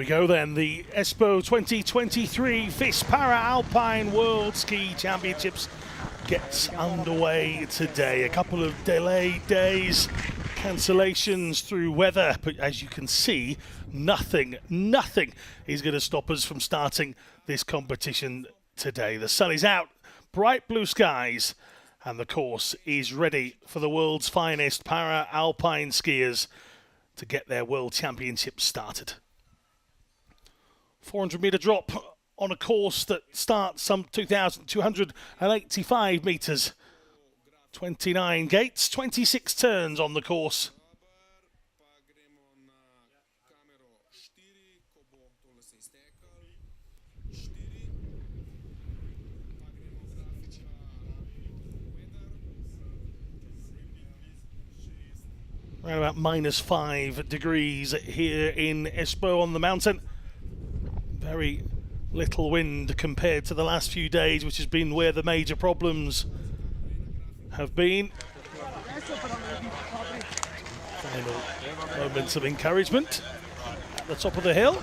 we go then, the Espoo 2023 FIS Para Alpine World Ski Championships gets underway today. A couple of delayed days, cancellations through weather, but as you can see, nothing is going to stop us from starting this competition today. The sun is out, bright blue skies, and the course is ready for the world's finest para alpine skiers to get their World Championships started. 400-metre drop on a course that starts some 2,285 metres. 29 gates, 26 turns on the course. Around about -5 degrees here in Espoo on the mountain. Very little wind compared to the last few days, which has been where the major problems have been. Final moments of encouragement at the top of the hill.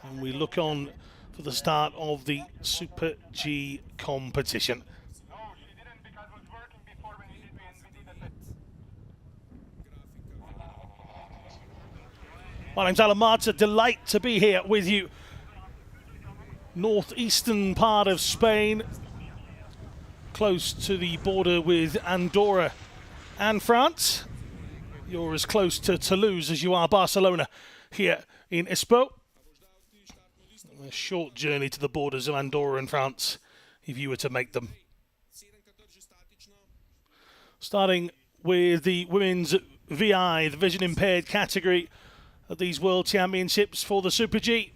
And we look on for the start of the Super G competition. My name's Alan Martz, a delight to be here with you. Northeastern part of Spain, close to the border with Andorra and France. You're as close to Toulouse as you are Barcelona here in Espoo. A short journey to the borders of Andorra and France if you were to make them. Starting with the women's VI, the vision impaired category at these World Championships for the Super G.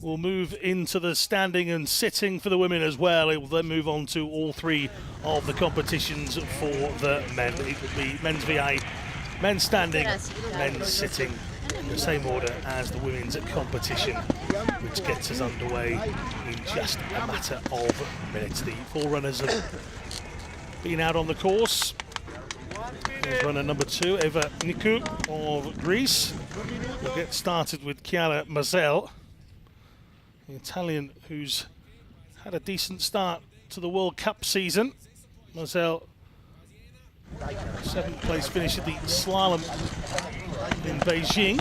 We'll move into the standing and sitting for the women as well. It will then move on to all three of the competitions for the men. It will be men's VI, men's standing, men's sitting, in the same order as the women's competition, which gets us underway in just a matter of minutes. The forerunners have been out on the course. There's runner number 2, Eva Nicu of Greece. We'll get started with Chiara Mazel, the Italian who's had a decent start to the World Cup season. Mazel, 7th place finish at the slalom in Beijing.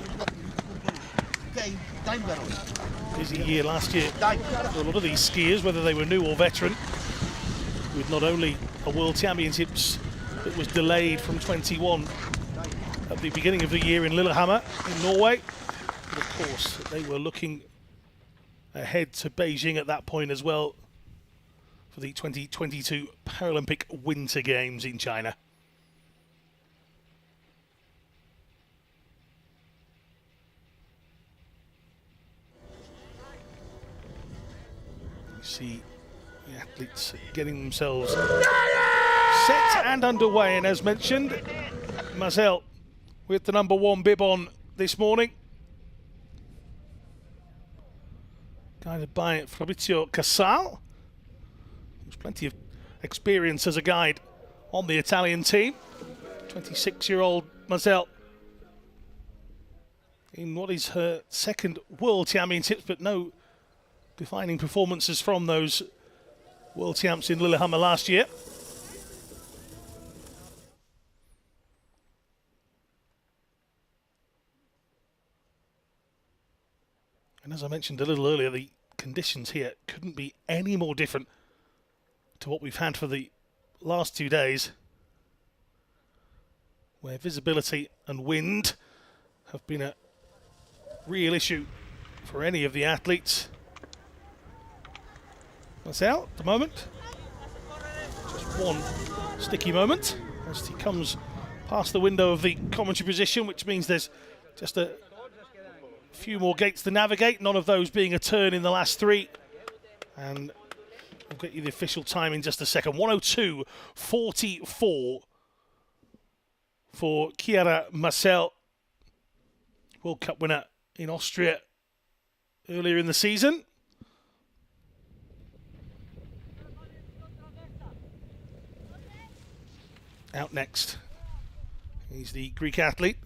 Busy year last year for a lot of these skiers, whether they were new or veteran, with not only a World Championships that was delayed from 21 at the beginning of the year in Lillehammer in Norway. But of course, they were looking ahead to Beijing at that point as well for the 2022 Paralympic Winter Games in China. You see the athletes getting themselves set and underway, and as mentioned, Mazel with the number 1 bib on this morning, guided by Fabrizio Casal, who's plenty of experience as a guide on the Italian team. 26-year-old Mazel in what is her 2nd World Championships, but no defining performances from those World Champs in Lillehammer last year. And as I mentioned a little earlier, the conditions here couldn't be any more different to what we've had for the last 2 days, where visibility and wind have been a real issue for any of the athletes. That's out at the moment. Just one sticky moment as he comes past the window of the commentary position, which means there's just a few more gates to navigate, none of those being a turn in the last 3. And we'll get you the official time in just a second. 102.44 for Chiara Mazel, World Cup winner in Austria earlier in the season. Out next He's the Greek athlete.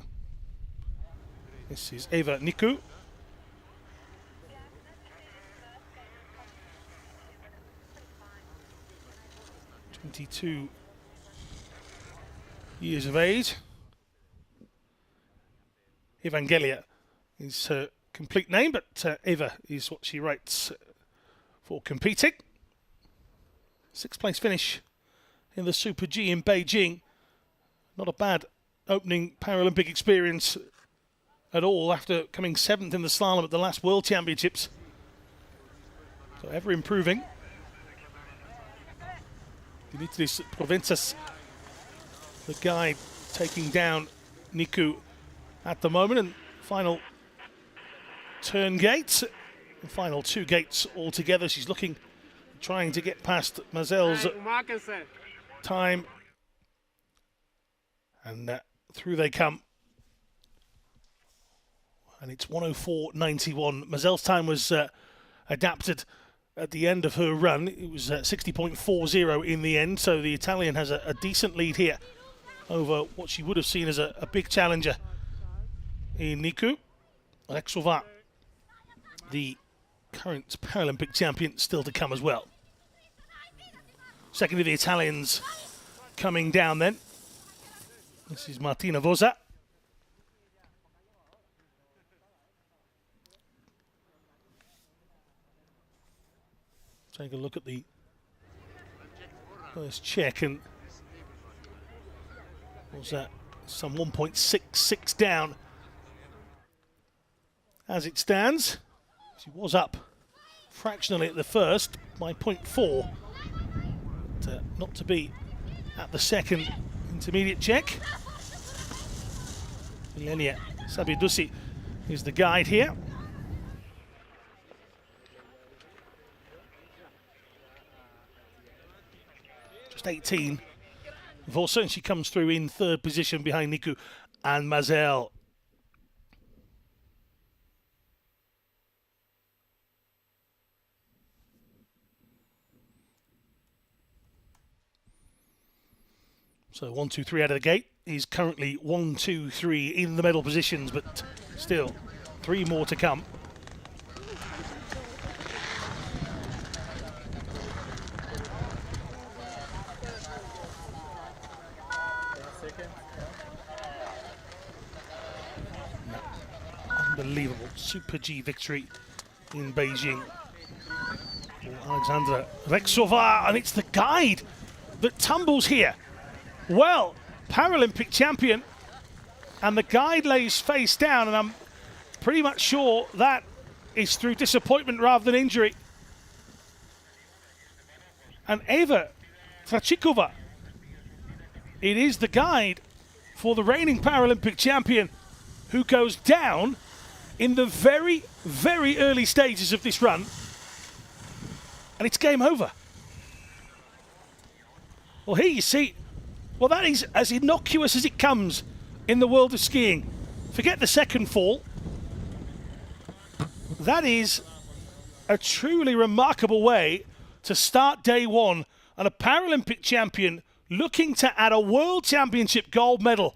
This is Eva Niku. (22 years of age. Evangelia is her complete name, but Eva is what she writes for competing. Sixth place finish in the Super G in Beijing. Not a bad opening Paralympic experience at all after coming 7th in the slalom at the last World Championships. So ever improving. Dimitris Provenças, the guy taking down Niku at the moment, and final turn gates, the final 2 gates altogether. She's trying to get past Mazel's time, and through they come. And it's 1:04.91. Mazel's time was adapted at the end of her run. It was 60.40 in the end, so the Italian has a decent lead here over what she would have seen as a big challenger in Niku. Alexova, the current Paralympic champion, still to come as well. Second of the Italians coming down then. This is Martina Voza. Take a look at the first check, and was that some 1.66 down as it stands. She was up fractionally at the first by 0.4, but not to be at the second intermediate check. Milenia Sabidusi is the guide here. Just 18. Vosa, and she comes through in third position behind Niku and Mazel. So 1, 2, 3 out of the gate. He's currently 1, 2, 3 in the medal positions, but still 3 more to come. Unbelievable Super G victory in Beijing for Alexandra Rexova, and it's the guide that tumbles here. Well, Paralympic champion, and the guide lays face down, and I'm pretty much sure that is through disappointment rather than injury. And Eva Trachikova, it is the guide for the reigning Paralympic champion, who goes down in the very, very early stages of this run, and it's game over. Well, here you see, well, that is as innocuous as it comes in the world of skiing. Forget the second fall. That is a truly remarkable way to start day one, and a Paralympic champion looking to add a World Championship gold medal.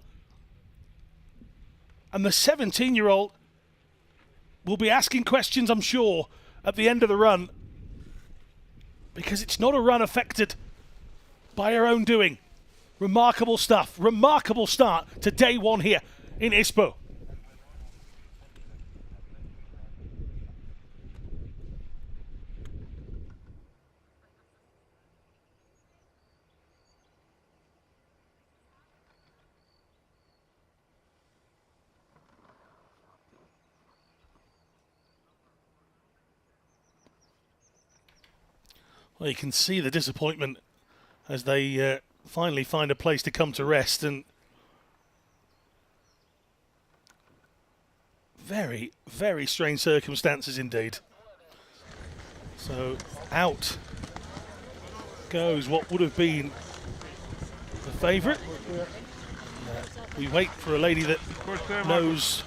And the 17-year-old will be asking questions, I'm sure, at the end of the run, because it's not a run affected by her own doing. Remarkable stuff. Remarkable start to day one here in Espoo. Well, you can see the disappointment as they finally find a place to come to rest, and very, very strange circumstances indeed. So out goes what would have been the favourite. We wait for a lady that knows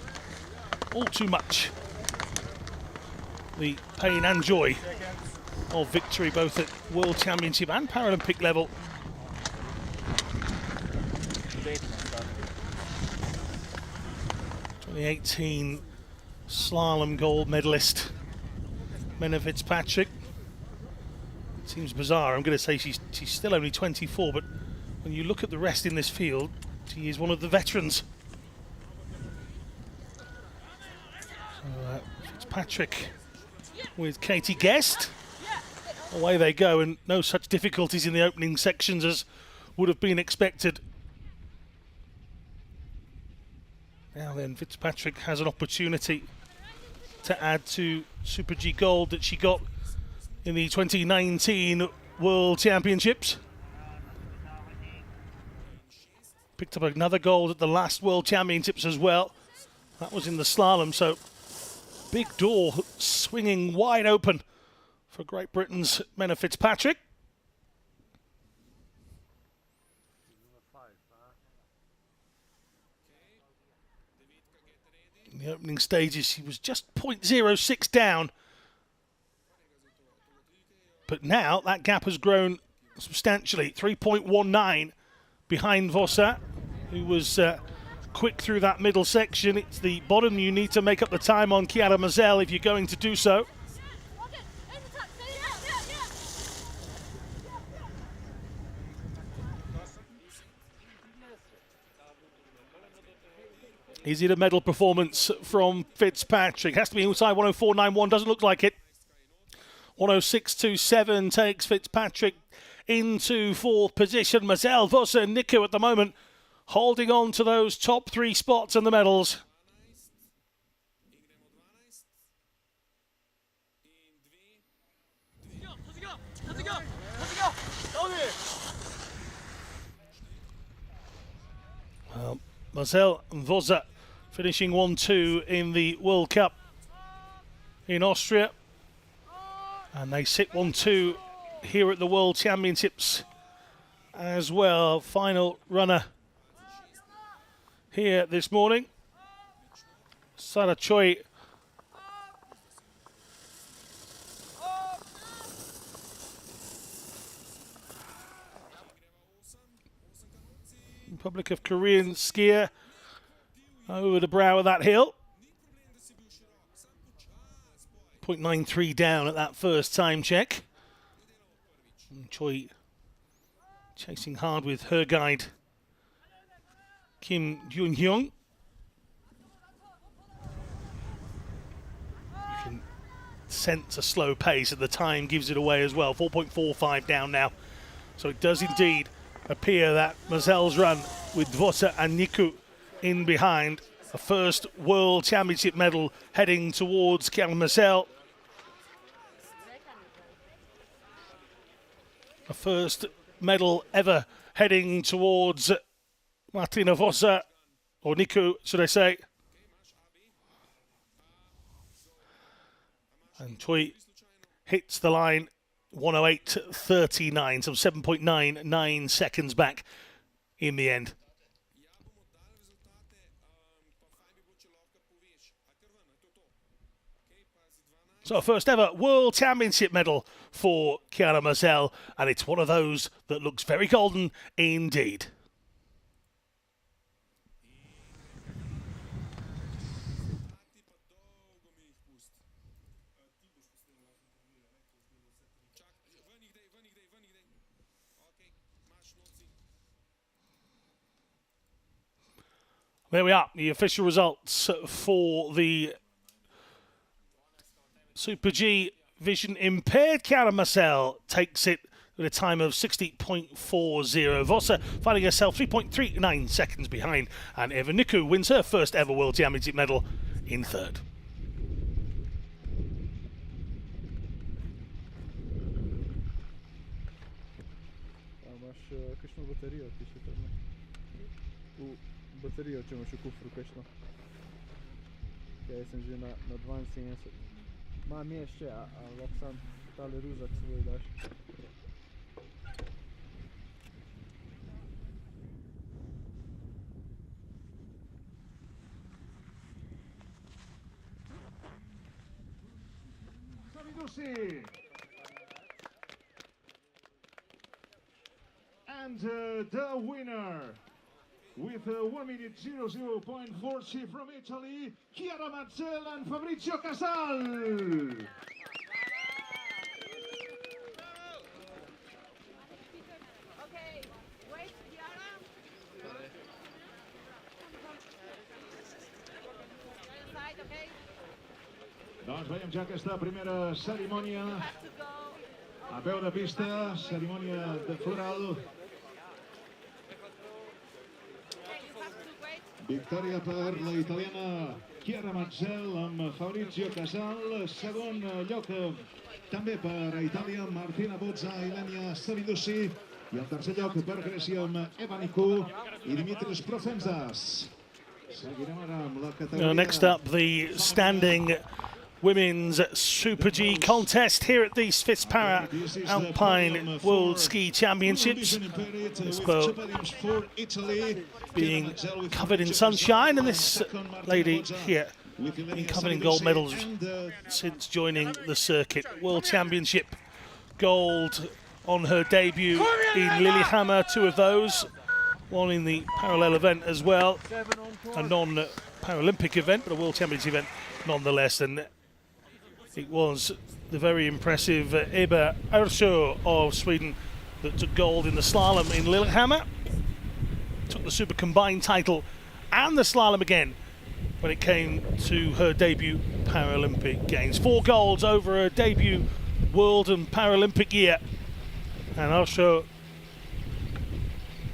all too much the pain and joy of victory, both at World Championship and Paralympic level. 2018 slalom gold medalist, Menna Fitzpatrick. It seems bizarre. I'm going to say she's still only 24, but when you look at the rest in this field, she is one of the veterans. So Fitzpatrick with Katie Guest. Away they go, and no such difficulties in the opening sections as would have been expected. Now then, Fitzpatrick has an opportunity to add to Super G gold that she got in the 2019 World Championships. Picked up another gold at the last World Championships as well. That was in the slalom, so big door swinging wide open for Great Britain's Menna Fitzpatrick. In the opening stages, she was just 0.06 down. But now that gap has grown substantially, 3.19 behind Vossa, who was quick through that middle section. It's the bottom you need to make up the time on Chiara Mazel if you're going to do so. Is it a medal performance from Fitzpatrick? Has to be inside 104.91, doesn't look like it. 106.27 takes Fitzpatrick into fourth position. Mazel, Vossa and Niku at the moment holding on to those top three spots in the medals. Well, Mazel and Vossa finishing 1-2 in the World Cup in Austria. And they sit 1-2 here at the World Championships as well. Final runner here this morning. Sarah Choi Republic of Korean skier over the brow of that hill. 0.93 down at that first time check. And Choi chasing hard with her guide Kim Yoon-hyung. You can sense a slow pace, and the time gives it away as well. 4.45 down now. So it does indeed appear that Mazel's run with Vossa and Niku in behind, a first World Championship medal heading towards Chiara Mazel. A first medal ever heading towards Martina Vossa, or Niku, should I say. And Choi hits the line 108.39, so 7.99 seconds back in the end. So first ever World Championship medal for Chiara Mazel, and it's one of those that looks very golden indeed. There we are, the official results for the Super G vision impaired. Chiara Mazel takes it with a time of 60.40. Vossa finding herself 3.39 seconds behind, and Eva Niku wins her first ever World Championship medal in third. Bateria, če imaš v kufru kakšno. Jaz sem že na 72. Imam še, a lahko sam tale ruzak svoj daš. And the winner with 1 minute 00.40 from Italy, Chiara Marcel and Fabrizio Casal. Okay, wait, Chiara. Side, okay? Doncs veiem ja aquesta primera cerimònia Have to go. a peu de pista, cerimònia de floral. Okay, you have to wait. Victòria per la italiana Chiara Marcel amb Fabrizio Casal. Segon lloc també per a Itàlia, Martina Bozza i Lenia Savidussi. I el tercer lloc per Grècia amb Eva Nicu i Dimitris Profenzas. Seguirem ara amb la categoria... Next up, the standing women's Super G contest here at the FIS Alpine World Ski Championships. This boat being covered in sunshine, and this lady here being covered in gold medals since joining the circuit. World Championship gold on her debut in Lillehammer, 2 of those. One in the parallel event as well, a non-Paralympic event, but a World Championship event nonetheless. And it was the very impressive Ebba Ersö of Sweden that took gold in the slalom in Lillehammer. Took the super combined title and the slalom again when it came to her debut Paralympic Games. 4 golds over her debut World and Paralympic year. And Ersö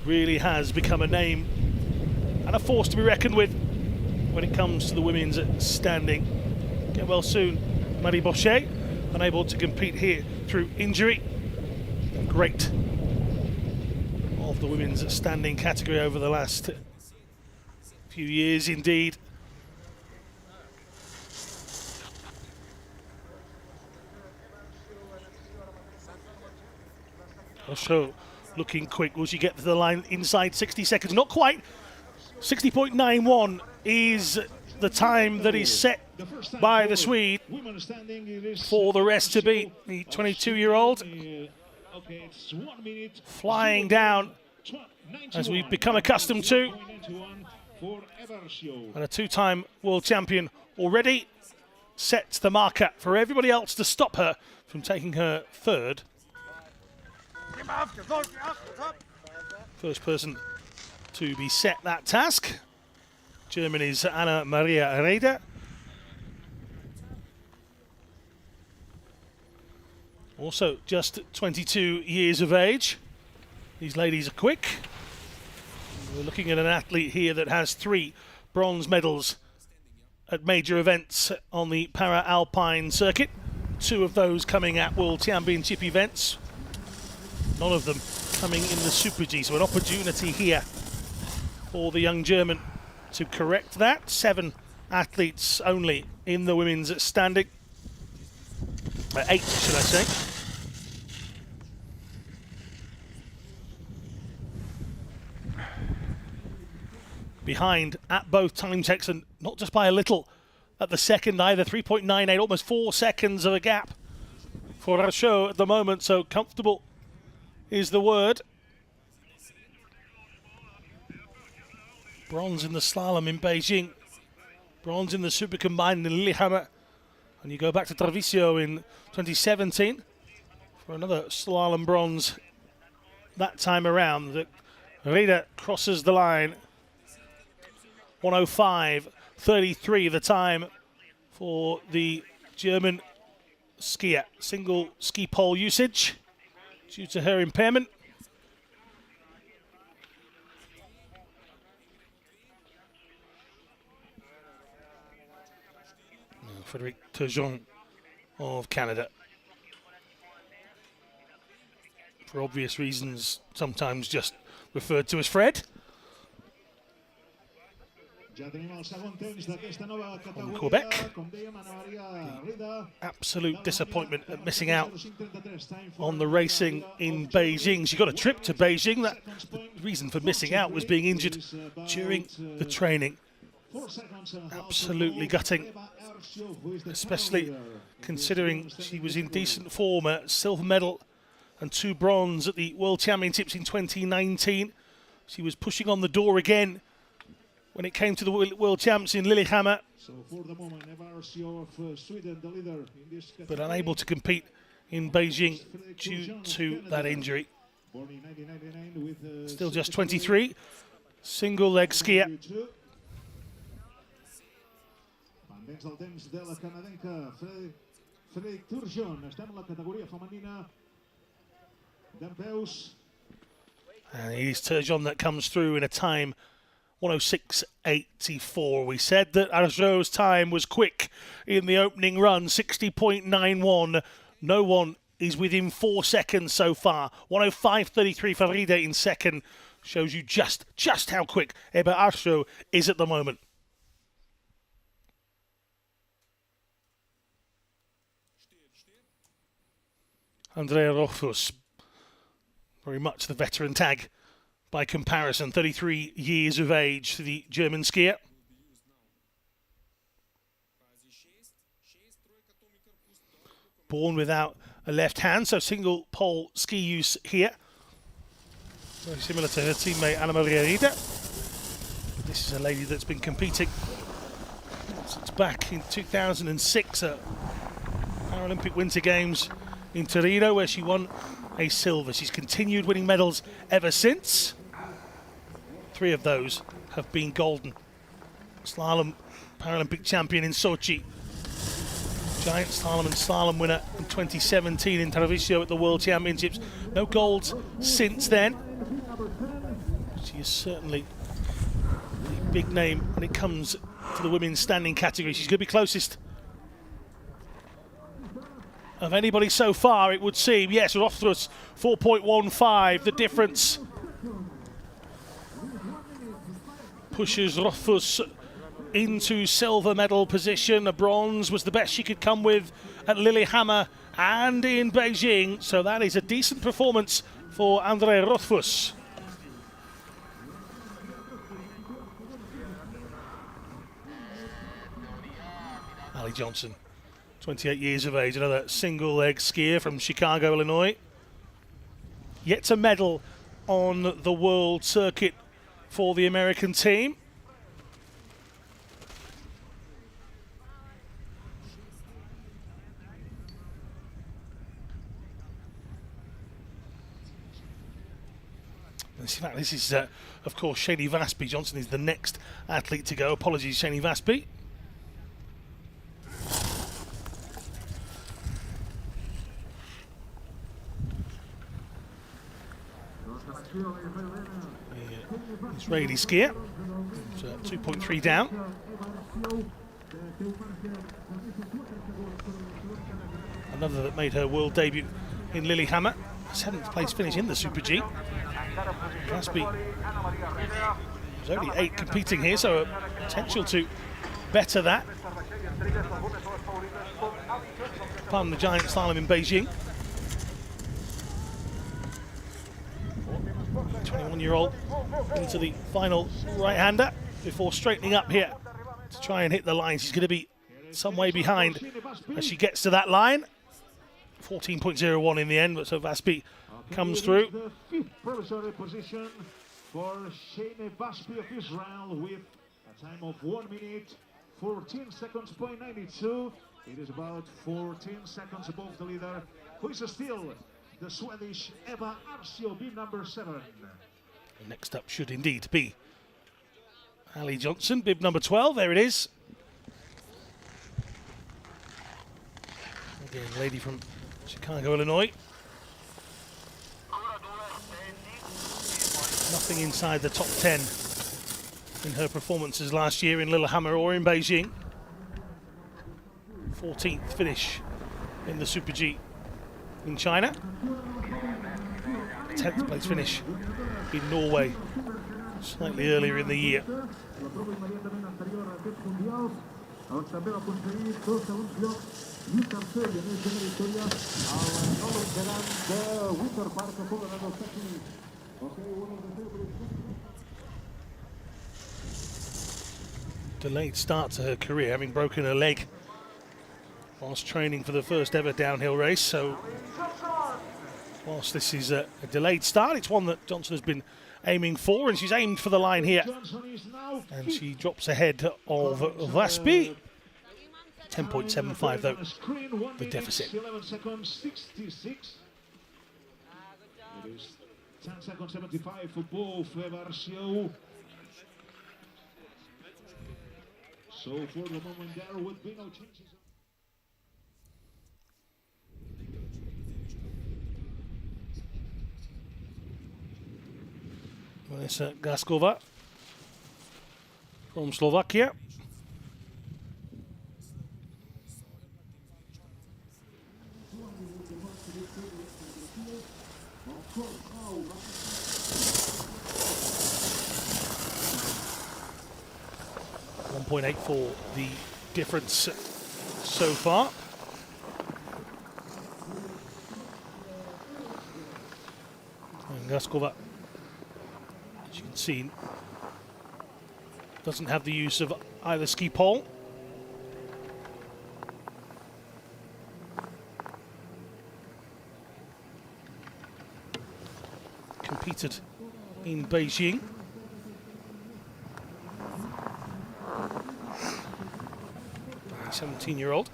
really has become a name and a force to be reckoned with when it comes to the women's standing. Get well soon, Marie Bochet, unable to compete here through injury. Great of the women's standing category over the last few years indeed. Also looking quick. Will she get to the line inside 60 seconds? Not quite. 60.91 is the time that is set by the Swede for the rest to beat. The 22-year-old flying down as we've become accustomed to. And a 2-time world champion already sets the marker for everybody else to stop her from taking her 3rd. First person to be set that task. Germany's Anna Maria Reda. Also just 22 years of age. These ladies are quick. We're looking at an athlete here that has 3 bronze medals at major events on the Para-Alpine circuit. 2 of those coming at World Championship events. None of them coming in the Super G, so an opportunity here for the young German to correct that. 7 athletes only in the women's standing. 8, should I say. Behind at both time checks, and not just by a little at the second either. 3.98, almost 4 seconds of a gap for Ersö at the moment, so comfortable is the word. Bronze in the slalom in Beijing, bronze in the super combined in Lillehammer, and you go back to Treviso in 2017 for another slalom bronze that time around. The Reda crosses the line. 105.33 the time for the German skier. Single ski pole usage due to her impairment. Frederic Turgeon of Canada. For obvious reasons, sometimes just referred to as Fred. From Quebec. Absolute disappointment at missing out on the racing in Beijing. She got a trip to Beijing. The reason for missing out was being injured during the training. Absolutely gutting, especially considering she was in decent form. A silver medal and 2 bronze at the World Championships in 2019. She was pushing on the door again when it came to the World Champs in Lillehammer, So for the moment, Eva Arcio of Sweden, the leader in this but category. unable to compete in Beijing due to that injury. Born in 1999 with Still just 23, single leg skier. Pendents del temps de la canadenca Frederic Turgeon. Estem en la categoria femenina dempeus. And it is Turgeon that comes through in a time 106.84. We said that Arjo's time was quick in the opening run, 60.91. No one is within 4 seconds so far. 105.33 Favride in second. Shows you just how quick Eba Arjo is at the moment. Andrea Rothfuss, very much the veteran tag by comparison, 33 years of age for the German skier. Born without a left hand, so single pole ski use here. Very similar to her teammate Ana Maria Rida. This is a lady that's been competing since back in 2006 at Paralympic Winter Games in Torino, where she won a silver. She's continued winning medals ever since. 3 of those have been golden. Slalom Paralympic champion in Sochi. Giant slalom and slalom winner in 2017 in Treviso at the World Championships. No golds since then. She is certainly a big name when it comes to the women's standing category. She's going to be closest of anybody so far, it would seem. Yes, Rothfuss 4.15. The difference pushes Rothfuss into silver medal position. A bronze was the best she could come with at Lillehammer and in Beijing. So that is a decent performance for Andrea Rothfuss. Ali Johnson, 28 years of age, another single leg skier from Chicago, Illinois. Yet to medal on the world circuit for the American team. In fact, this is, of course, Shani Vasby. Johnson is the next athlete to go. Apologies, Shani Vasby. Israeli skier. So 2.3 down. Another that made her world debut in Lillehammer. 7th place finish in the Super G. Vasby, there's only 8 competing here, so a potential to better that. Pardon the giant slalom in Beijing. 21-year-old into the final right-hander before straightening up here to try and hit the line. She's going to be some way behind as she gets to that line. 14.01 in the end, but so Vasby comes through. The 5th provisory position for Shane Vasby of Israel with a time of 1 minute 14 seconds, .92. It is about 14 seconds above the leader, who is still the Swedish Eva Arcio, bib number 7. Next up should indeed be Ali Johnson, bib number 12. There it is. Again, lady from Chicago, Illinois. Nothing inside the top 10 in her performances last year in Lillehammer or in Beijing. 14th finish in the Super G in China. 10th place finish in Norway slightly earlier in the year. Delayed start to her career, having broken her leg whilst training for the first ever downhill race. So whilst this is a delayed start, it's one that Johnson has been aiming for, and she's aimed for the line here. And she drops ahead of Vaspi. 10.75 though, the deficit. 11 seconds, 66. It is 10 seconds, 75 for both Varsio. So for the moment there would be no changes. Vanessa Gaskova from Slovakia. .84 the difference so far. And Gaskova, as you can see, doesn't have the use of either ski pole. Competed in Beijing. A 17-year-old.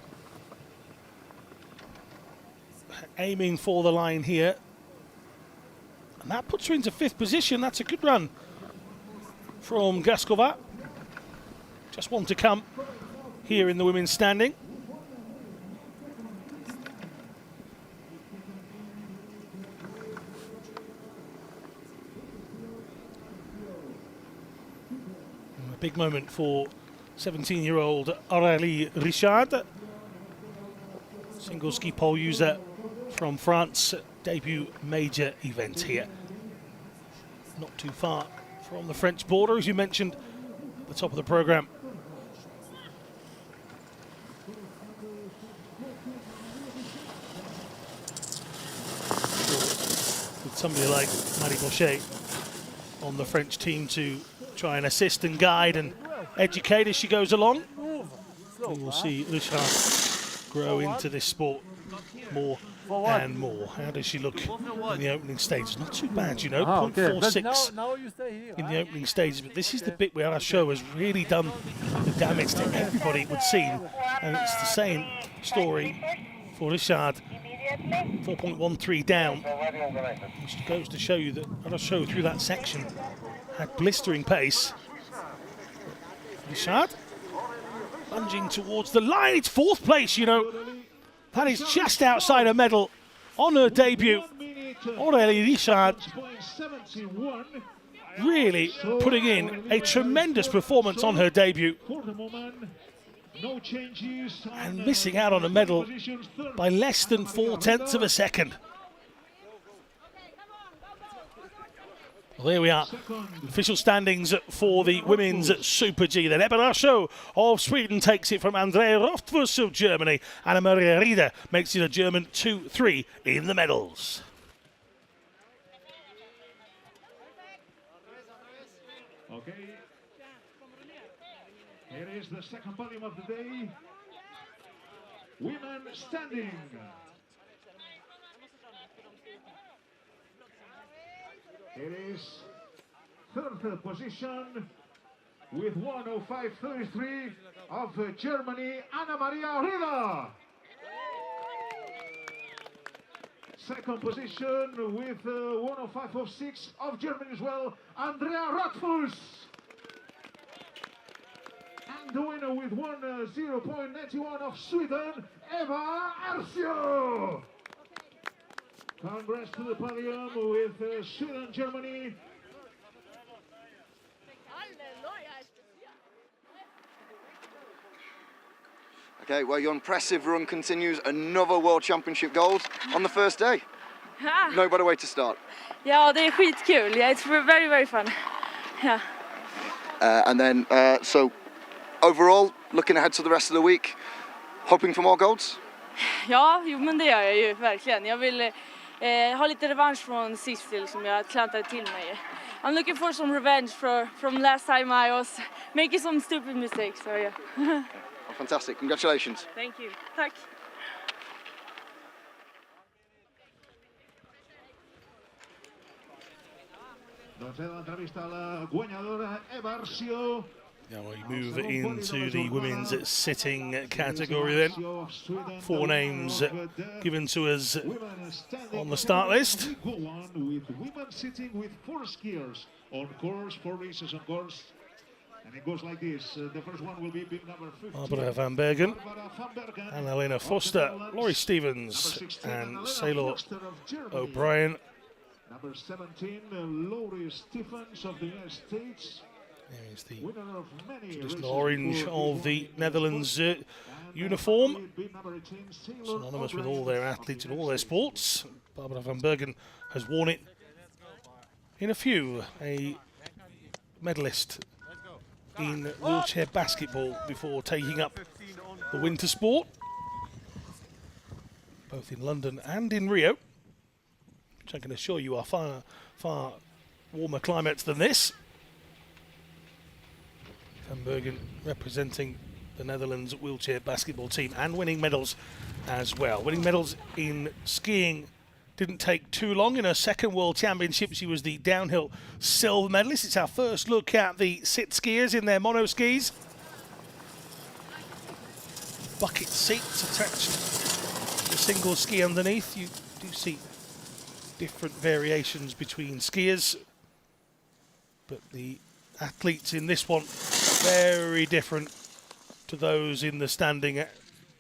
Aiming for the line here. And that puts her into 5th position. That's a good run from Gaskova. Just one to come here in the women's standing. A big moment for 17-year-old Aurélie Richard. Single ski pole user from France. Debut major event here. Not too far from the French border, as you mentioned at the top of the programme. With somebody like Marie Bochet on the French team to try and assist and guide and educate as she goes along. We will see Richard grow into this sport more and more. How does she look in the opening stages? Not too bad, you know, 0.46 in the opening stages, but this is the bit where our show has really done the damage to everybody it would seem, and it's the same story for Richard. 4.13 down, which goes to show you that our show through that section had blistering pace. Richard lunging towards the line. It's 4th place, you know. That is just outside a medal on her debut. Aurélie Richard really putting in a tremendous performance on her debut. And missing out on a medal by less than 4/10 of a second. Well, there we are. Official standings for the women's Super G. Then Ebba Show of Sweden takes it from Andrea Rothfuss of Germany. Anna Maria Rieder makes it a German 2-3 in the medals. Okay. Here is the second podium of the day. Women standing. It is 3rd position with 1:05.33 of Germany, Anna Maria Rieder. 2nd position with 1:05.06 of Germany as well, Andrea Rothfuss. And the winner with 1:0.91 of Sweden, Eva Ercio. Congrats to the podium with Sweden and Germany. Okay, well, your impressive run continues. Another World Championship gold on the first day. No better way to start. Ja, det är skitkul. Yeah, it's very, very fun. Yeah. And then, so overall, looking ahead to the rest of the week, hoping for more golds? Ja, jo, men det gör jag ju verkligen. Jag vill ha lite revansch från sist som jag klantade till mig. I'm looking for some revenge from last time I was making some stupid mistakes. So yeah. Oh, fantastic, congratulations. Thank you. Tack. Doncs l'entrevista a la guanyadora Eversió. Now we move into the women's sitting category then. 4 names given to us on the start list. We go on with women sitting with 4 skiers on course, 4 races on course. And it goes like this. The first one will be bib number 15. Barbara van Bergen, Barbara van Bergen. Anna-Lena Foster, Laurie Stevens and Saylor O'Brien. Number 17, Laurie Stephens of the United States. There is the Winner of many traditional races orange for of the Bib Netherlands And uniform. bib number 18, Saylor Synonymous with O'Brien all their of athletes the and all their United States. sports. Barbara van Bergen has worn it in a few. A medalist in wheelchair basketball before taking up the winter sport, both in London and in Rio, which I can assure you are far, far warmer climates than this. Van Bergen representing the Netherlands wheelchair basketball team and winning medals as well. Winning medals in skiing didn't take too long. In her second World Championship, she was the downhill silver medalist. It's our first look at the sit skiers in their mono skis. Bucket seats attached to a single ski underneath. You do see different variations between skiers, but the athletes in this one very different to those in the standing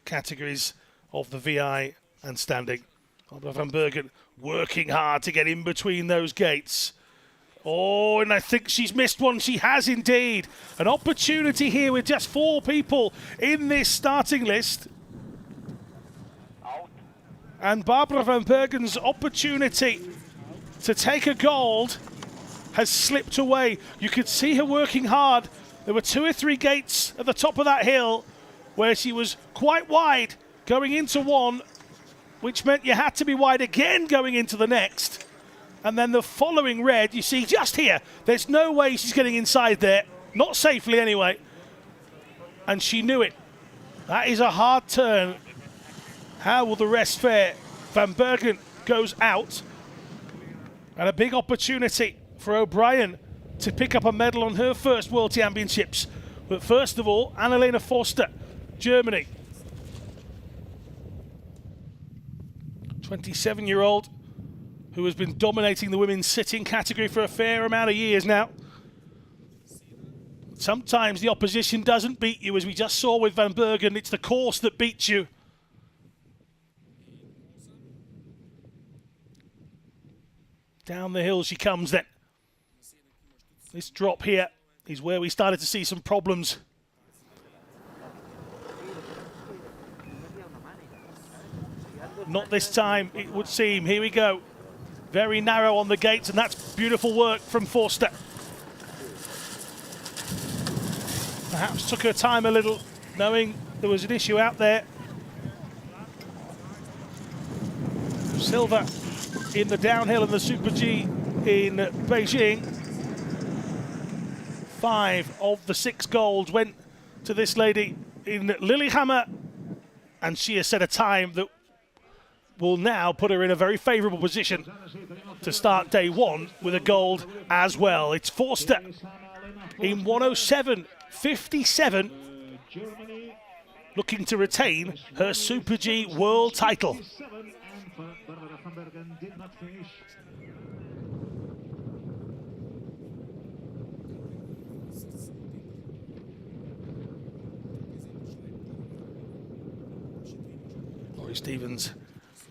categories of the VI and standing. Barbara van Bergen working hard to get in between those gates. Oh, and I think she's missed one. She has indeed. An opportunity here with just 4 people in this starting list. And Barbara van Bergen's opportunity to take a gold has slipped away. You could see her working hard. There were 2 or 3 gates at the top of that hill where she was quite wide going into one, which meant you had to be wide again going into the next. And then the following red, you see just here, there's no way she's getting inside there, not safely anyway. And she knew it. That is a hard turn. How will the rest fare? Van Bergen goes out. And a big opportunity for O'Brien to pick up a medal on her first World Championships. But first of all, Anna-Lena Foster, Germany. 27-year-old who has been dominating the women's sitting category for a fair amount of years now. Sometimes the opposition doesn't beat you, as we just saw with Van Bergen. It's the course that beats you. Down the hill she comes then. This drop here is where we started to see some problems. Not this time, it would seem. Here we go. Very narrow on the gates, and that's beautiful work from Forster. Perhaps took her time a little, knowing there was an issue out there. Silver in the downhill and the Super G in Beijing. 5 of the 6 golds went to this lady in Lillehammer, and she has set a time that will now put her in a very favourable position to start day 1 with a gold as well. It's Forster in 107.57, looking to retain her Super G world title. Laurie Stevens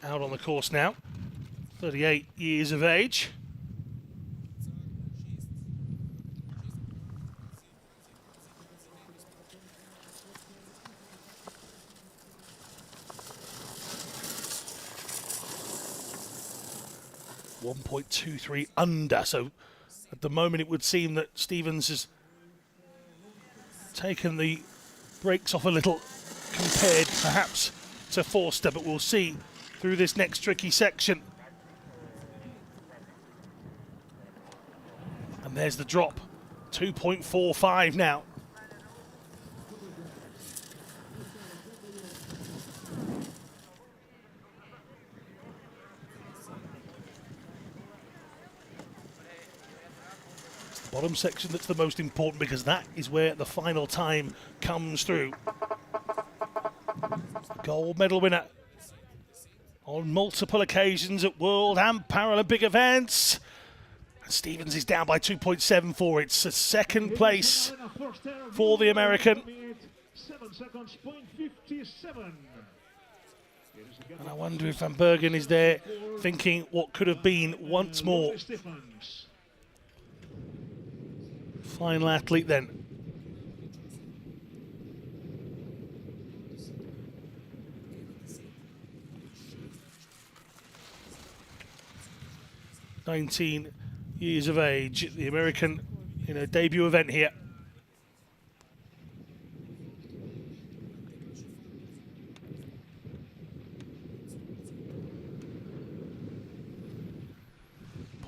out on the course now, 38 years of age. .23 under, so at the moment it would seem that Stevens has taken the brakes off a little compared perhaps to Forster, but we'll see through this next tricky section. And there's the drop, 2.45 now. Bottom section that's the most important, because that is where the final time comes through. Gold medal winner on multiple occasions at World and Paralympic events. And Stevens is down by 2.74. It's a second place for the American. 7 seconds, 0.57. And I wonder if Van Bergen is there thinking what could have been once more. Final athlete then. (19 years of age), the American in a debut event here.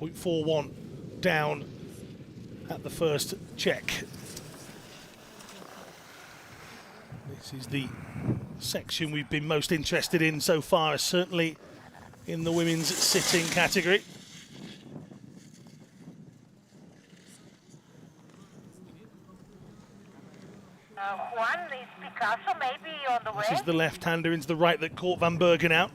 .41 down at the first check. This is the section we've been most interested in so far, certainly in the women's sitting category. Juan is Picasso maybe on the way. This is the left-hander into the right that caught Van Bergen out.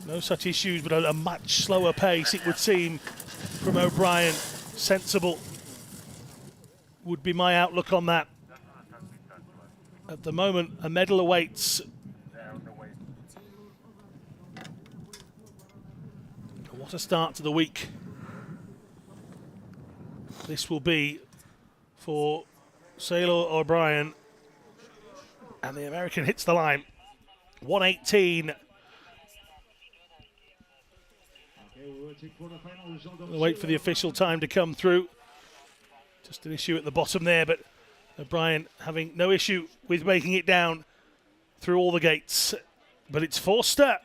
No such issues, but a much slower pace, it would seem, from O'Brien. Sensible would be my outlook on that. At the moment, a medal awaits. What a start to the week this will be for Sailor O'Brien. And the American hits the line. 1:18. We'll wait for the official time to come through. Just an issue at the bottom there, but O'Brien having no issue with making it down through all the gates. But it's Forster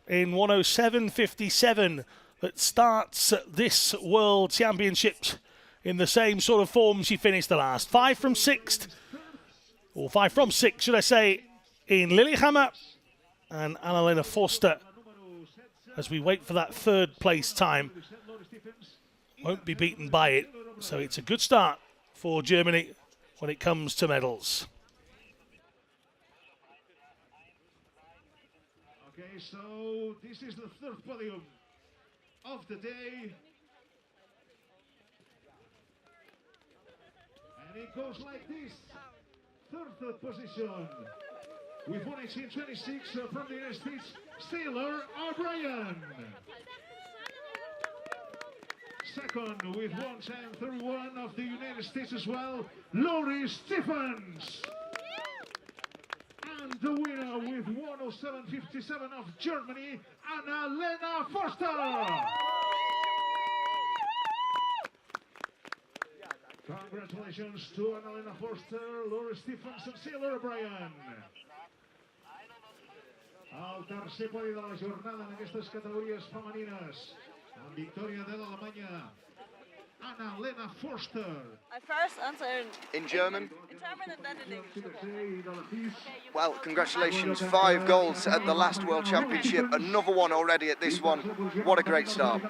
in 1:07.57 that starts this World Championships in the same sort of form she finished the last. 5 from 6, or 5 from 6, should I say, in Lillehammer, and Annalena Forster, as we wait for that third place time, won't be beaten by it. So it's a good start for Germany when it comes to medals. Okay, so this is the third podium of the day. And it goes like this. Third position with 1:18.26 from the United States, Sailor O'Brien. Second with 1:10.31 of the United States as well, Laurie Stephens. And the winner with 1:07.57 of Germany, Annalena Forster. Congratulations to Annalena Forster, Laurie Stephens and Sailor O'Brien. El tercer podi de la jornada en aquestes categories femenines, amb victòria de l'Alemanya, Annalena Forster. I first answered In German? in German and then in English. Well, congratulations. 5 golds at the last World Championship. Another one already at this one. What a great start.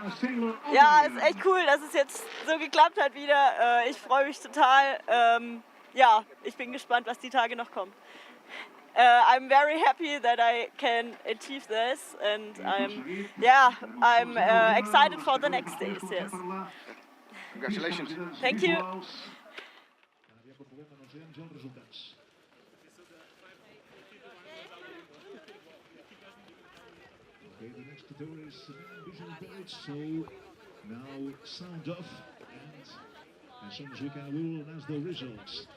Ja, ist echt cool, dass es jetzt so geklappt hat wieder. Ich freue mich total. Ja, ich bin gespannt, was die Tage noch kommen. I'm very happy that I can achieve this, and I'm excited for the next days. Yes. Congratulations. Thank you. Okay, the next category is visual village, so now sound off, and as soon as we can, we will announce the results.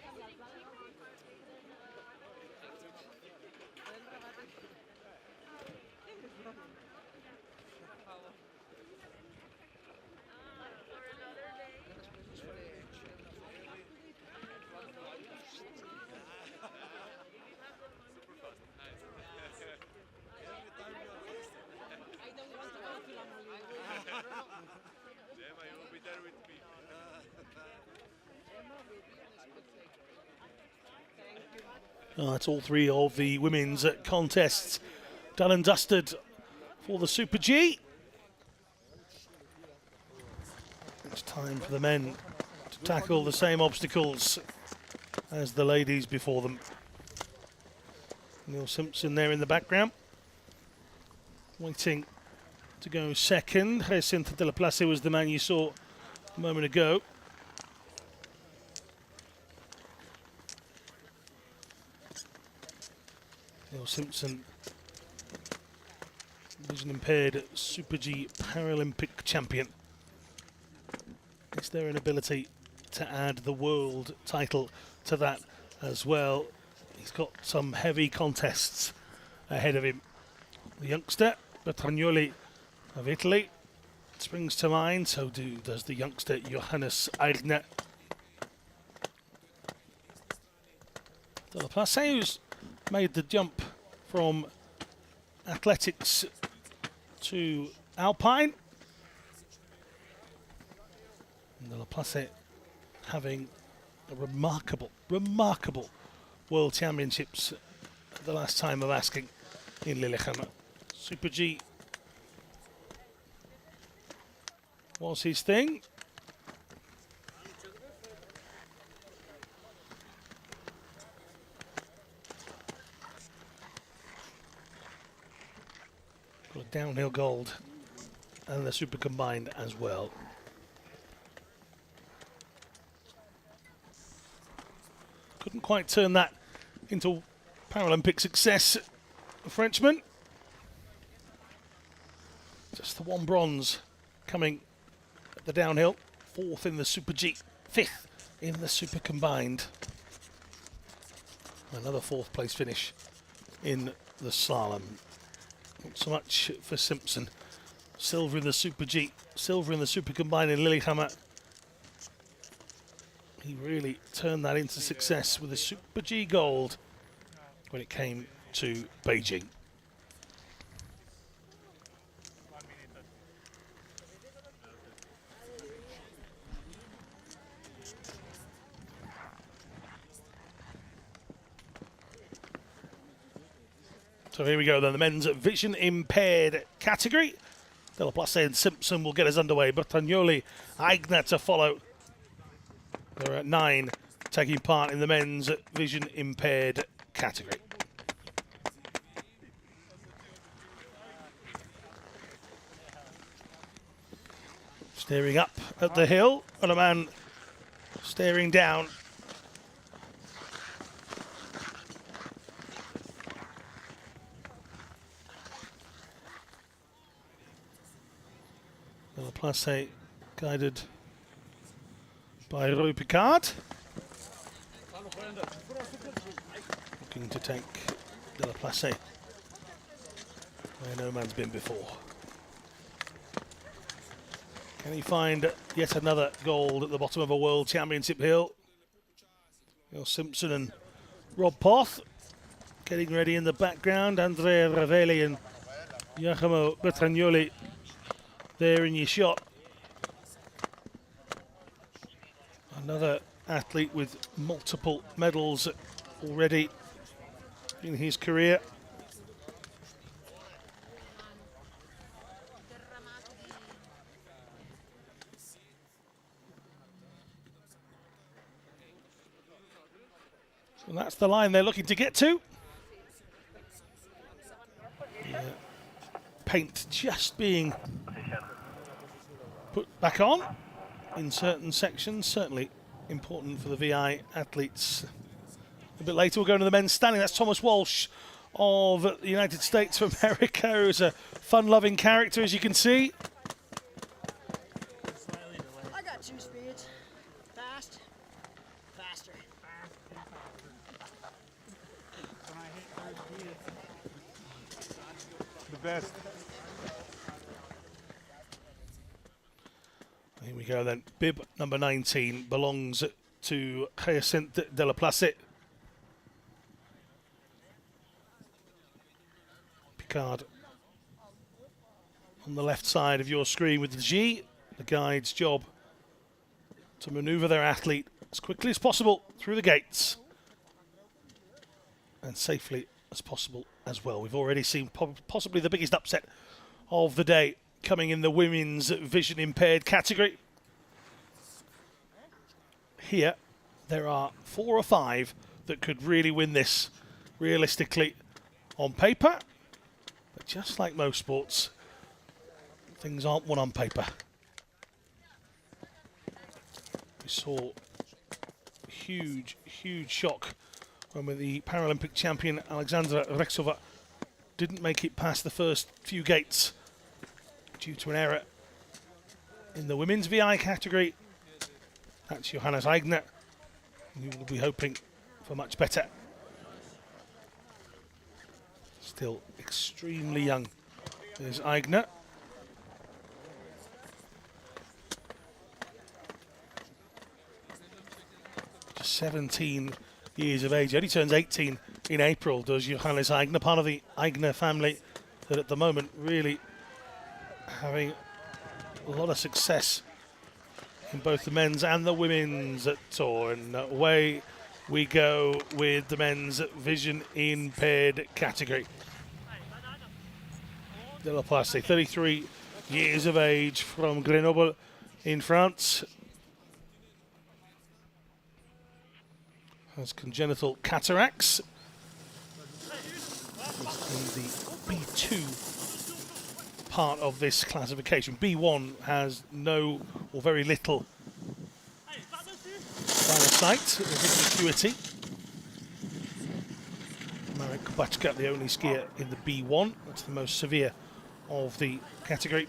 That's all 3 of the women's contests done and dusted for the Super G. It's time for the men tackle the same obstacles as the ladies before them. Neil Simpson there in the background, waiting to go second. Jacinta de la Place was the man you saw a moment ago. Neil Simpson, vision impaired Super G Paralympic champion. Is there an ability to add the world title to that as well? He's got some heavy contests ahead of him. The youngster, Bertagnoli of Italy, springs to mind, so does the youngster Johannes Aigner. De la Place, who's made the jump from athletics to Alpine. And De la Place having a remarkable World Championships at the last time of asking in Lillehammer. Super G was his thing. Got a downhill gold and the Super Combined as well. Couldn't quite turn that into Paralympic success, the Frenchman. Just the one bronze coming at the downhill. 4th in the Super G, 5th in the Super Combined. Another 4th place finish in the slalom. Not so much for Simpson. Silver in the Super G, silver in the Super Combined in Lillehammer. He really turned that into success with a Super G gold when it came to Beijing. So here we go then, the men's vision impaired category. De la Place and Simpson will get us underway. Bertagnoli, Aigner to follow. There are 9 taking part in the men's vision impaired category. Staring up at the hill and a man staring down. De la Place guided by Roy Picard. Looking to take De la Place where no man's been before. Can he find yet another gold at the bottom of a World Championship hill? Neil Simpson and Rob Poth getting ready in the background. Andrea Ravelli and Giacomo Bertagnoli there in your shot. Another athlete with multiple medals already in his career. So that's the line they're looking to get to. Yeah. Paint just being put back on in certain sections, certainly important for the VI athletes. A bit later we'll go into the men's standing. That's Thomas Walsh of the United States of America, who's a fun-loving character, as you can see. I got 2 speeds. Fast, faster. The best. Here we go then. Bib number 19 belongs to Jacinta de la Place. Picard on the left side of your screen with the G, the guide's job to manoeuvre their athlete as quickly as possible through the gates and safely as possible as well. We've already seen possibly the biggest upset of the day coming in the women's vision impaired category. here there are 4 or 5 that could really win this realistically on paper. But just like most sports, things aren't won on paper. We saw huge shock when the Paralympic champion Alexandra Rexova didn't make it past the first few gates due to an error in the women's VI category. That's Johannes Eigner. We will be hoping for much better. Still extremely young. There's Eigner. Just 17 years of age. He only turns 18 in April, does Johannes Eigner, part of the Eigner family that at the moment really having a lot of success in both the men's and the women's tour. And away we go with the men's vision impaired category. De La Place, 33 years of age, from Grenoble in France. Has congenital cataracts. He's in the B2 part of this classification. B1 has no or very little line of sight or vacuity. Marek Kubacka, the only skier in the B1. That's the most severe of the category.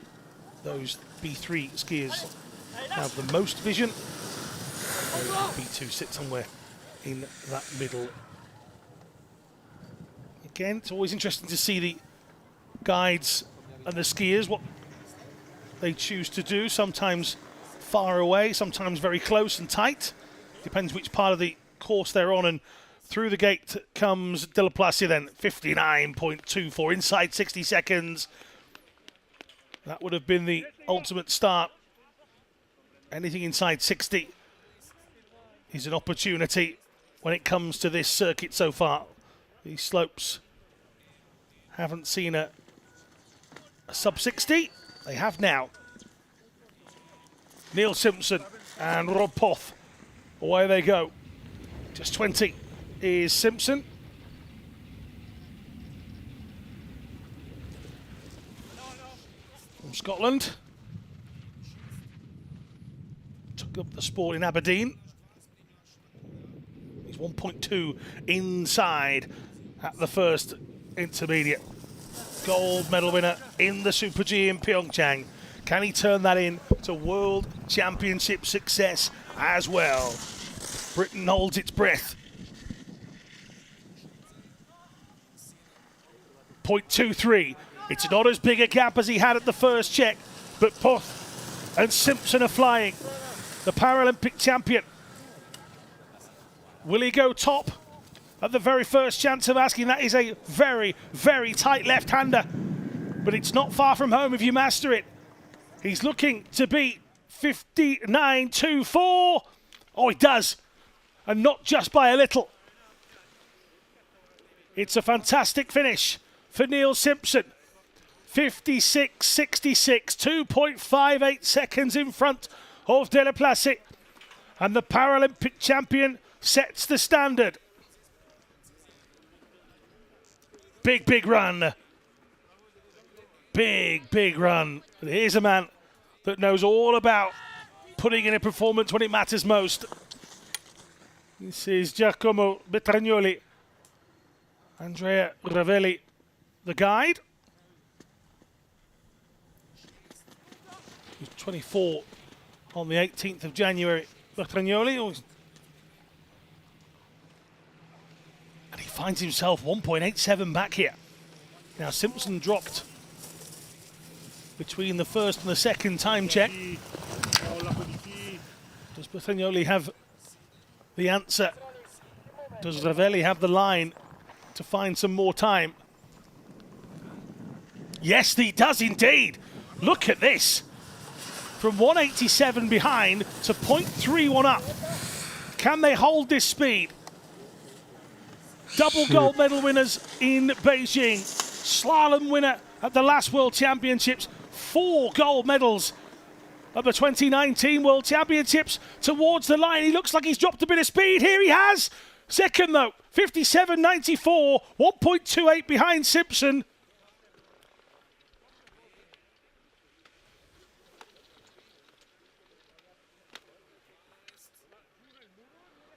Those B3 skiers have the most vision. B2 sits somewhere in that middle. Again, it's always interesting to see the guides and the skiers, what they choose to do. Sometimes far away, sometimes very close and tight. Depends which part of the course they're on. And through the gate comes De La Place then, 59.24 inside 60 seconds. That would have been the ultimate start. Anything inside 60 is an opportunity when it comes to this circuit so far. These slopes haven't seen a sub 60. They have now. Neil Simpson and Rob Poth. Away they go. Just 20 is Simpson. From Scotland. Took up the sport in Aberdeen. He's 1.2 inside at the first intermediate. Gold medal winner in the Super G in Pyeongchang. Can he turn that in to World Championship success as well? Britain holds its breath. 0.23. It's not as big a gap as he had at the first check, but Poth and Simpson are flying. The Paralympic champion. Will he go top at the very first chance of asking? That is a very, very tight left-hander, but it's not far from home if you master it. He's looking to beat 59.24. Oh, he does, and not just by a little. It's a fantastic finish for Neil Simpson. 56.66, 2.58 seconds in front of De La Place, and the Paralympic champion sets the standard. Big, big run. Big, big run. And here's a man that knows all about putting in a performance when it matters most. This is Giacomo Betragnoli. Andrea Ravelli, the guide. He's 24 on the 18th of January. Betragnoli. And he finds himself 1.87 back here. Now Simpson dropped between the first and the second time check. Does Betragnoli have the answer? Does Ravelli have the line to find some more time? Yes, he does indeed. Look at this. From 187 behind to 0.31 up. Can they hold this speed? Double gold medal winners in Beijing. Slalom winner at the last World Championships. 4 gold medals of the 2019 World Championships towards the line. He looks like he's dropped a bit of speed. Here he has. Second though, 57.94, 1.28 behind Simpson.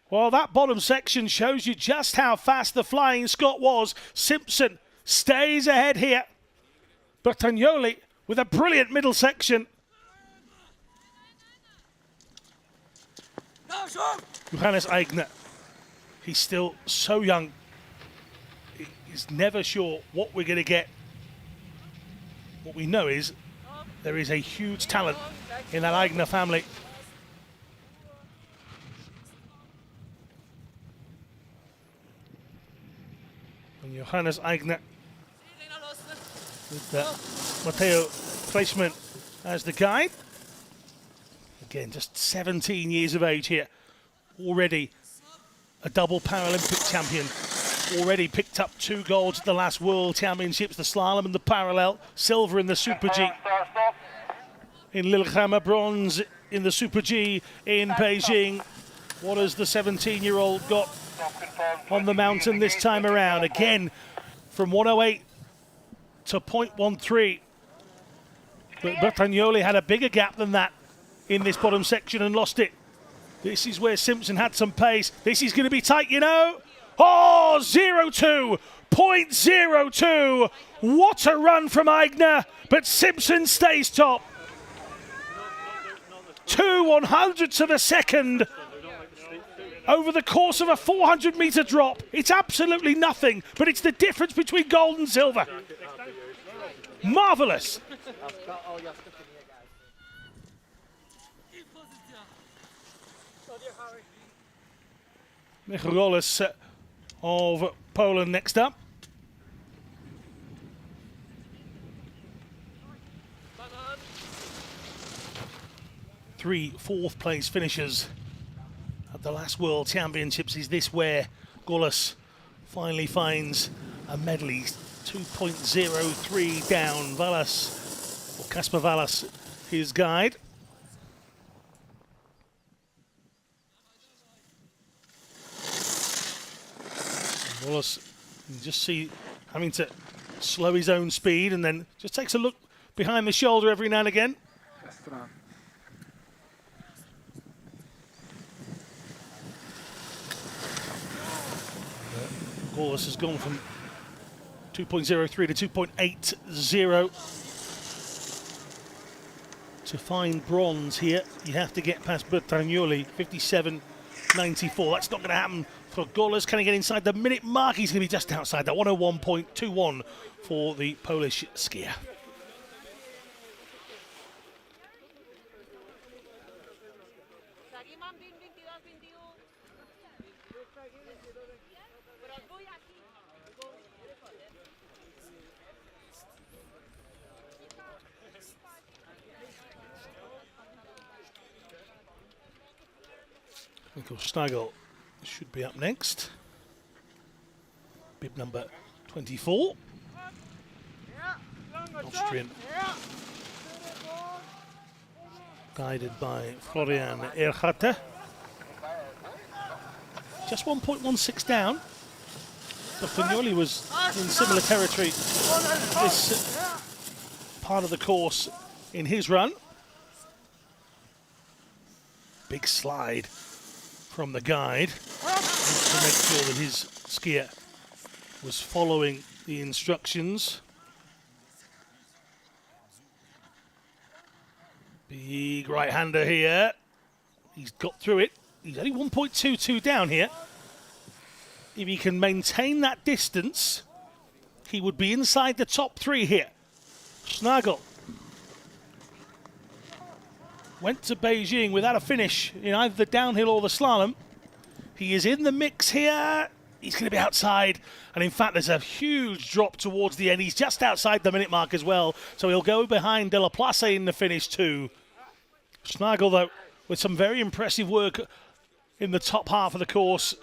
Well, that bottom section shows you just how fast the flying Scot was. Simpson stays ahead here. Bertagnoli with a brilliant middle section. Johannes Aigner, he's still so young. He's never sure what we're going to get. What we know is there is a huge talent in that Aigner family. And Johannes Aigner with Matteo Fleischmann as the guide. Again, just 17 years of age here. Already a double Paralympic champion. Already picked up 2 golds at the last World Championships, the slalom and the parallel. Silver in the Super G in Lillehammer, bronze in the Super G in Beijing. What has the 17-year-old got on the mountain this time around? Again, from 108 to 0.13. But Bertagnoli had a bigger gap than that in this bottom section and lost it. This is where Simpson had some pace. This is going to be tight, you know. Oh, 0.2, 0.02. What a run from Aigner, but Simpson stays top. 2/100ths of a second over the course of a 400-meter drop. It's absolutely nothing, but it's the difference between gold and silver. Marvelous. Michałolis of Poland next up. 3 fourth-place finishers at the last World Championships. Is this where Gaulis finally finds a medal? 2.03 down. Vallas, or Kasper Vallas, his guide. Wallace, you just see having to slow his own speed and then just takes a look behind the shoulder every now and again. Wallace has gone from 2.03 to 2.80. To find bronze here, you have to get past Bertagnoli, 57.94. That's not going to happen for Gaulis. Can he get inside the minute mark? He's going to be just outside that. 101.21 for the Polish skier. Mikkel Stagel should be up next. Bib number 24. Austrian. Guided by Florian Erhardt. Just 1.16 down. Bertagnoli was in similar territory this part of the course in his run. Big slide from the guide to make sure that his skier was following the instructions. Big right-hander here. He's got through it. He's only 1.22 down here. If he can maintain that distance, he would be inside the top 3 here. Schnagel went to Beijing without a finish in either the downhill or the slalom. He is in the mix here. He's going to be outside. And in fact, there's a huge drop towards the end. He's just outside the minute mark as well. So he'll go behind De La Place in the finish too. Schnagel, though, with some very impressive work in the top half of the course.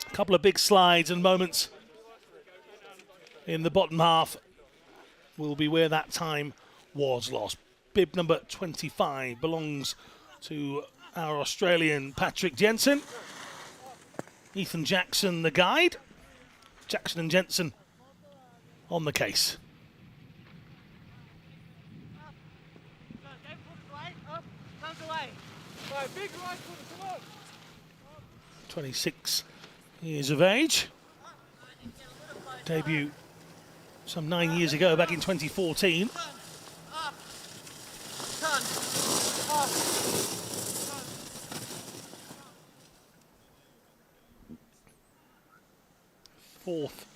A couple of big slides and moments in the bottom half will be where that time was lost. bib number 25 belongs to our Australian Patrick Jensen. Ethan Jackson, the guide. Jackson and Jensen on the case. 26 years of age. Debut some 9 years ago, back in 2014. Fourth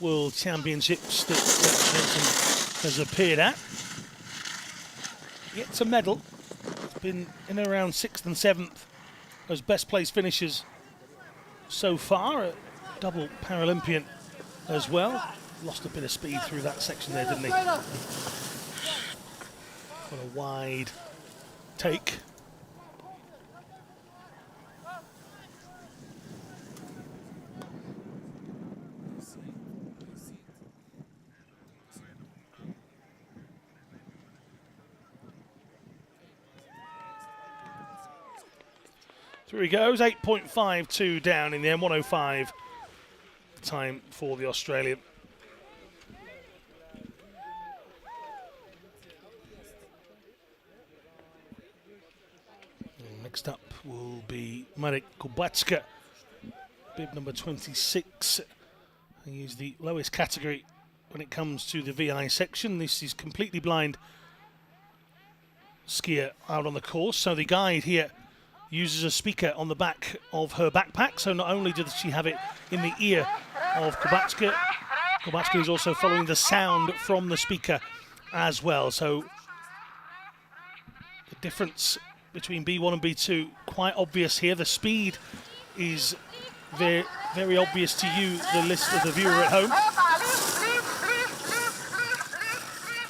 World Championships that Jensen has appeared at. Gets a medal. It's been in and around 6th and 7th as best place finishers so far. A double Paralympian as well. Lost a bit of speed through that section there, didn't he? Got a wide take. Through he goes, 8.52 down in the end, 105 time for the Australian. Next up will be Marek Kubatska, bib number 26. He's the lowest category when it comes to the VI section. This is completely blind skier out on the course. So the guide here uses a speaker on the back of her backpack. So not only does she have it in the ear of Kubatska, Kubatska is also following the sound from the speaker as well. So the difference between B1 and B2 quite obvious here. The speed is very, very obvious to you, the viewer at home.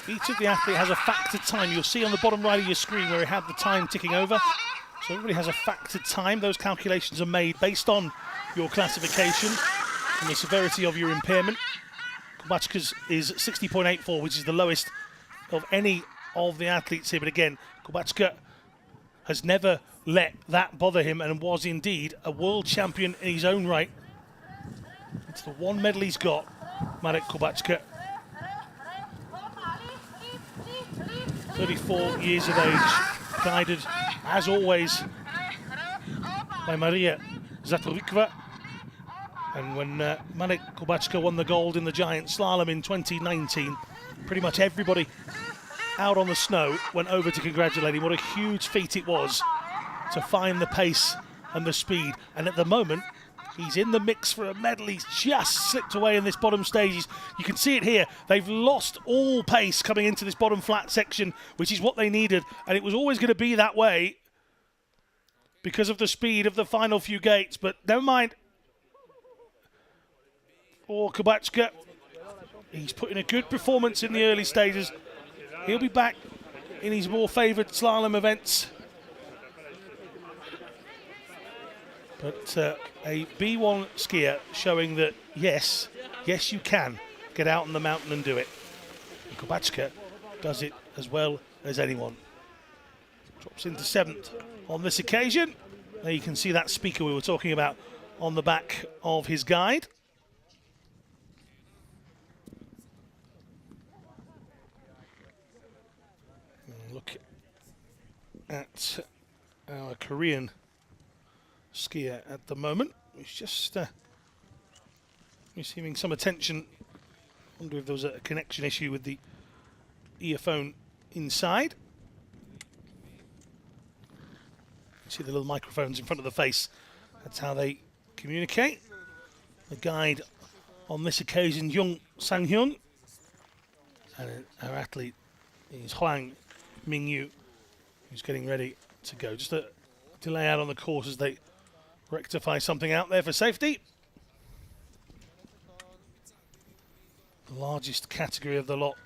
Each of the athlete has a factored time. You'll see on the bottom right of your screen where we have the time ticking over. So everybody has a factored time. Those calculations are made based on your classification and the severity of your impairment. Kubatska's is 60.84, which is the lowest of any of the athletes here. But again, Kubatska has never let that bother him and was indeed a world champion in his own right. It's the one medal he's got, Marek Kubatska. 34 years of age, guided as always by Maria Zatovikova. And when Marek Kubatska won the gold in the giant slalom in 2019, pretty much everybody out on the snow went over to congratulate him. What a huge feat it was to find the pace and the speed. And at the moment, he's in the mix for a medal. He's just slipped away in this bottom stages. You can see it here. They've lost all pace coming into this bottom flat section, which is what they needed. And it was always going to be that way because of the speed of the final few gates. But never mind. For Kubatska, he's put in a good performance in the early stages. He'll be back in his more favoured slalom events. But a B1 skier showing that, yes, you can get out on the mountain and do it. And Kubatska does it as well as anyone. Drops into 7th on this occasion. There you can see that speaker we were talking about on the back of his guide. Look at our Korean skier at the moment. He's just receiving some attention. Wonder if there was a connection issue with the earphone inside. See the little microphones in front of the face. That's how they communicate. The guide on this occasion, Jung Sang-hyun. And our athlete is Hwang Mingyu, who's getting ready to go. Just a delay out on the course as they rectify something out there for safety. The largest category of the lot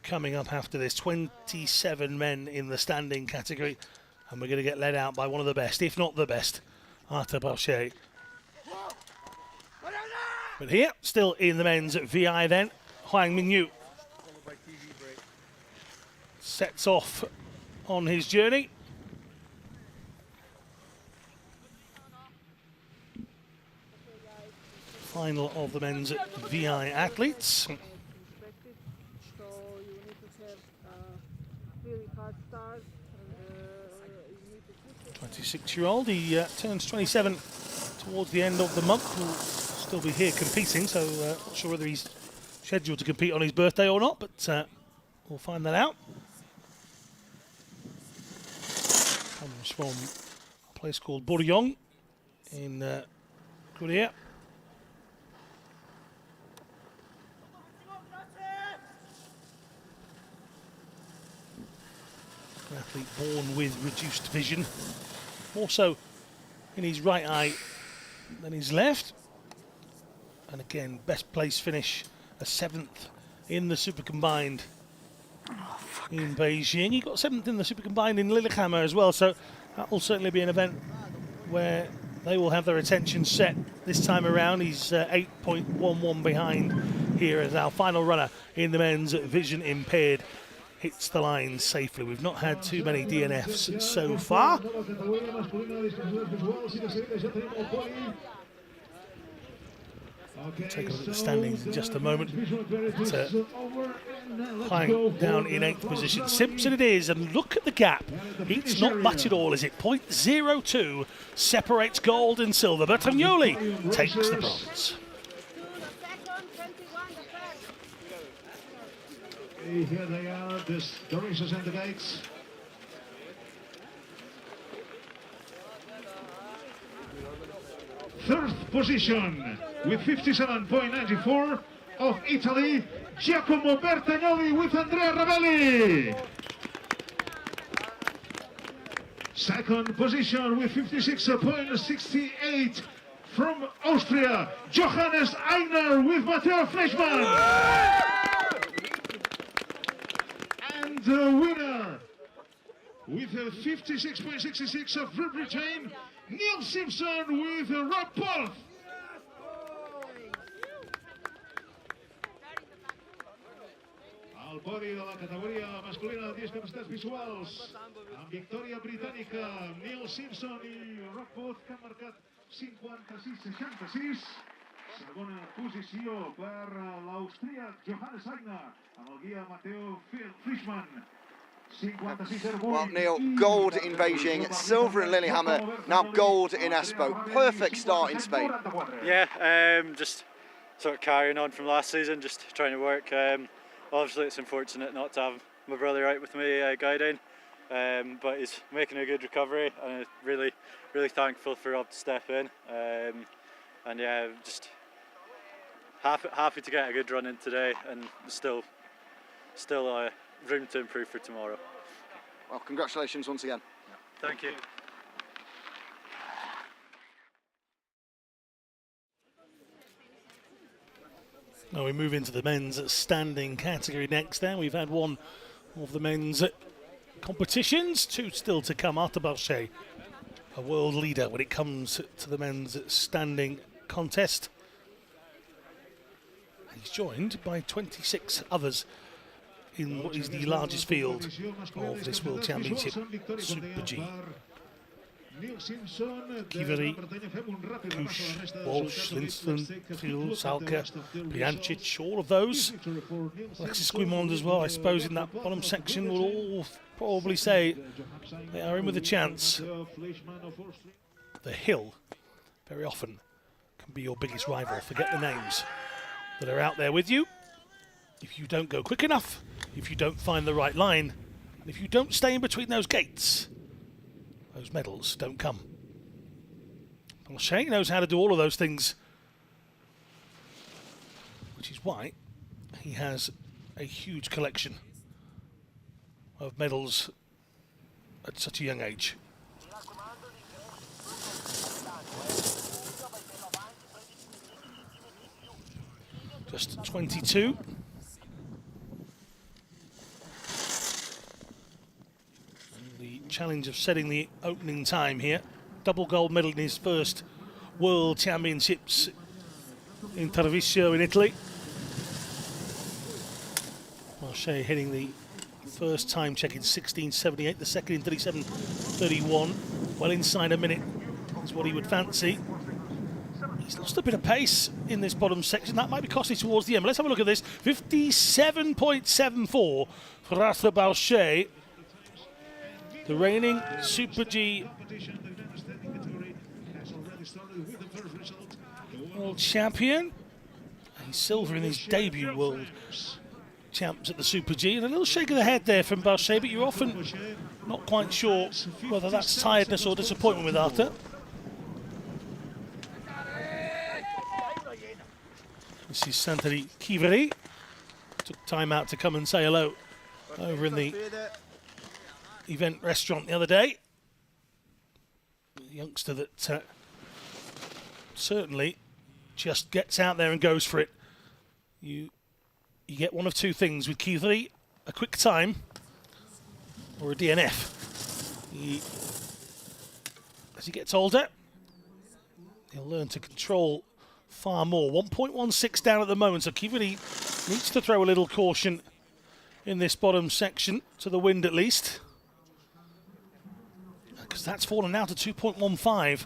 coming up after this. 27 men in the standing category. And we're going to get led out by one of the best, if not the best, Arthur Bauchet. But here, still in the men's VI then, Hwang Mingyu. sets off on his journey. Final of the men's VI athletes. 26-year-old, he turns 27 towards the end of the month. Will still be here competing, so not sure whether he's scheduled to compete on his birthday or not, but we'll find that out. Comes from a place called Boryong in Korea. An athlete born with reduced vision, more so in his right eye than his left. And again, best place finish, a 7th in the Super Combined in Beijing. He got 7th in the Super Combined in Lillehammer as well, so that will certainly be an event where they will have their attention set this time around. He's 8.11 behind here as our final runner in the men's vision impaired hits the line safely. We've not had too many DNFs so far. Take a look at the standings in just a moment. Lying down in 8th position. Simpson it is, and look at the gap. It's not much at all, is it? 0.02 separates gold and silver. Bertagnoli takes the bronze. Here they are, the races and the gates. Third position with 57.94 of Italy, Giacomo Bertagnoli with Andrea Ravelli. Second position with 56.68 from Austria, Johannes Eigner with Matteo Fleischmann. And the winner with 56.66 of Great Britain, Neil Simpson with Rob Polf. Al podi de la categoria masculina de 10 capacitats visuals, amb victòria britànica, Neil Simpson i Rob Polf, que han marcat 56-66. Segona posició per l'austríac Johannes Eigner, amb el guia Matteo Fleischmann. Well, Neil, gold in Beijing, silver in Lillehammer, now gold in Espoo. Perfect start in Spain. Yeah, just sort of carrying on from last season, just trying to work. Obviously, it's unfortunate not to have my brother out with me guiding, but he's making a good recovery, and I'm really, really thankful for Rob to step in. And yeah, just happy to get a good run in today, and still room to improve for tomorrow. Well, congratulations once again. Thank you. Now we move into the men's standing category next. Then we've had one of the men's competitions, two still to come. Artur Barchet, a world leader when it comes to the men's standing contest. He's joined by 26 others in what is the largest field of this World Championship, Super G. Kiveri, Kush, Walsh, Lindstrom, Phil, Salka, Briancic, all of those. Alexis Guimond as well, I suppose, in that bottom section will all probably say they are in with a chance. The hill, very often, can be your biggest rival. Forget the names that are out there with you. If you don't go quick enough, if you don't find the right line, and if you don't stay in between those gates, those medals don't come. Barchet knows how to do all of those things, which is why he has a huge collection of medals at such a young age. Just 22. Challenge of setting the opening time here. Double gold medal in his first World Championships in Treviso in Italy. Barchet hitting the First time check in 16.78, the second in 37.31. Well inside a minute is what he would fancy. He's lost a bit of pace in this bottom section. That might be costly towards the end. But let's have a look at this. 57.74 for Arthur Bauchet, the reigning Super G world champion. He's silver in his debut world champs at the Super G. And a little shake of the head there from Bauchet, but you're often not quite sure whether that's tiredness or disappointment with Arthur. This is Santeri Kiveri. Took time out to come and say hello over in the event restaurant the other day. A youngster that certainly just gets out there and goes for it. You get one of two things with Kiveri: a quick time or a DNF. As he gets older, he'll learn to control far more. 1.16 down at the moment, so Kiveri needs to throw a little caution in this bottom section, to the wind at least, because that's fallen now to 2.15.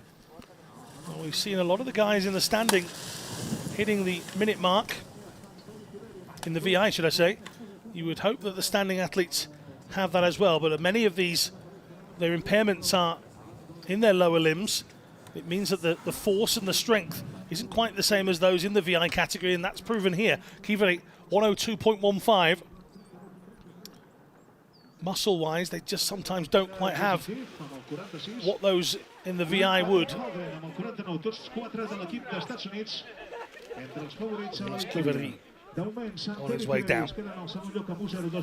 Well, we've seen a lot of the guys in the standing hitting the minute mark, in the VI should I say. You would hope that the standing athletes have that as well, but many of these, their impairments are in their lower limbs. It means that the force and the strength isn't quite the same as those in the VI category, and that's proven here. Kiveri, 102.15. Muscle-wise, they just sometimes don't quite have what those in the VI would. There's Kiveri on his way down.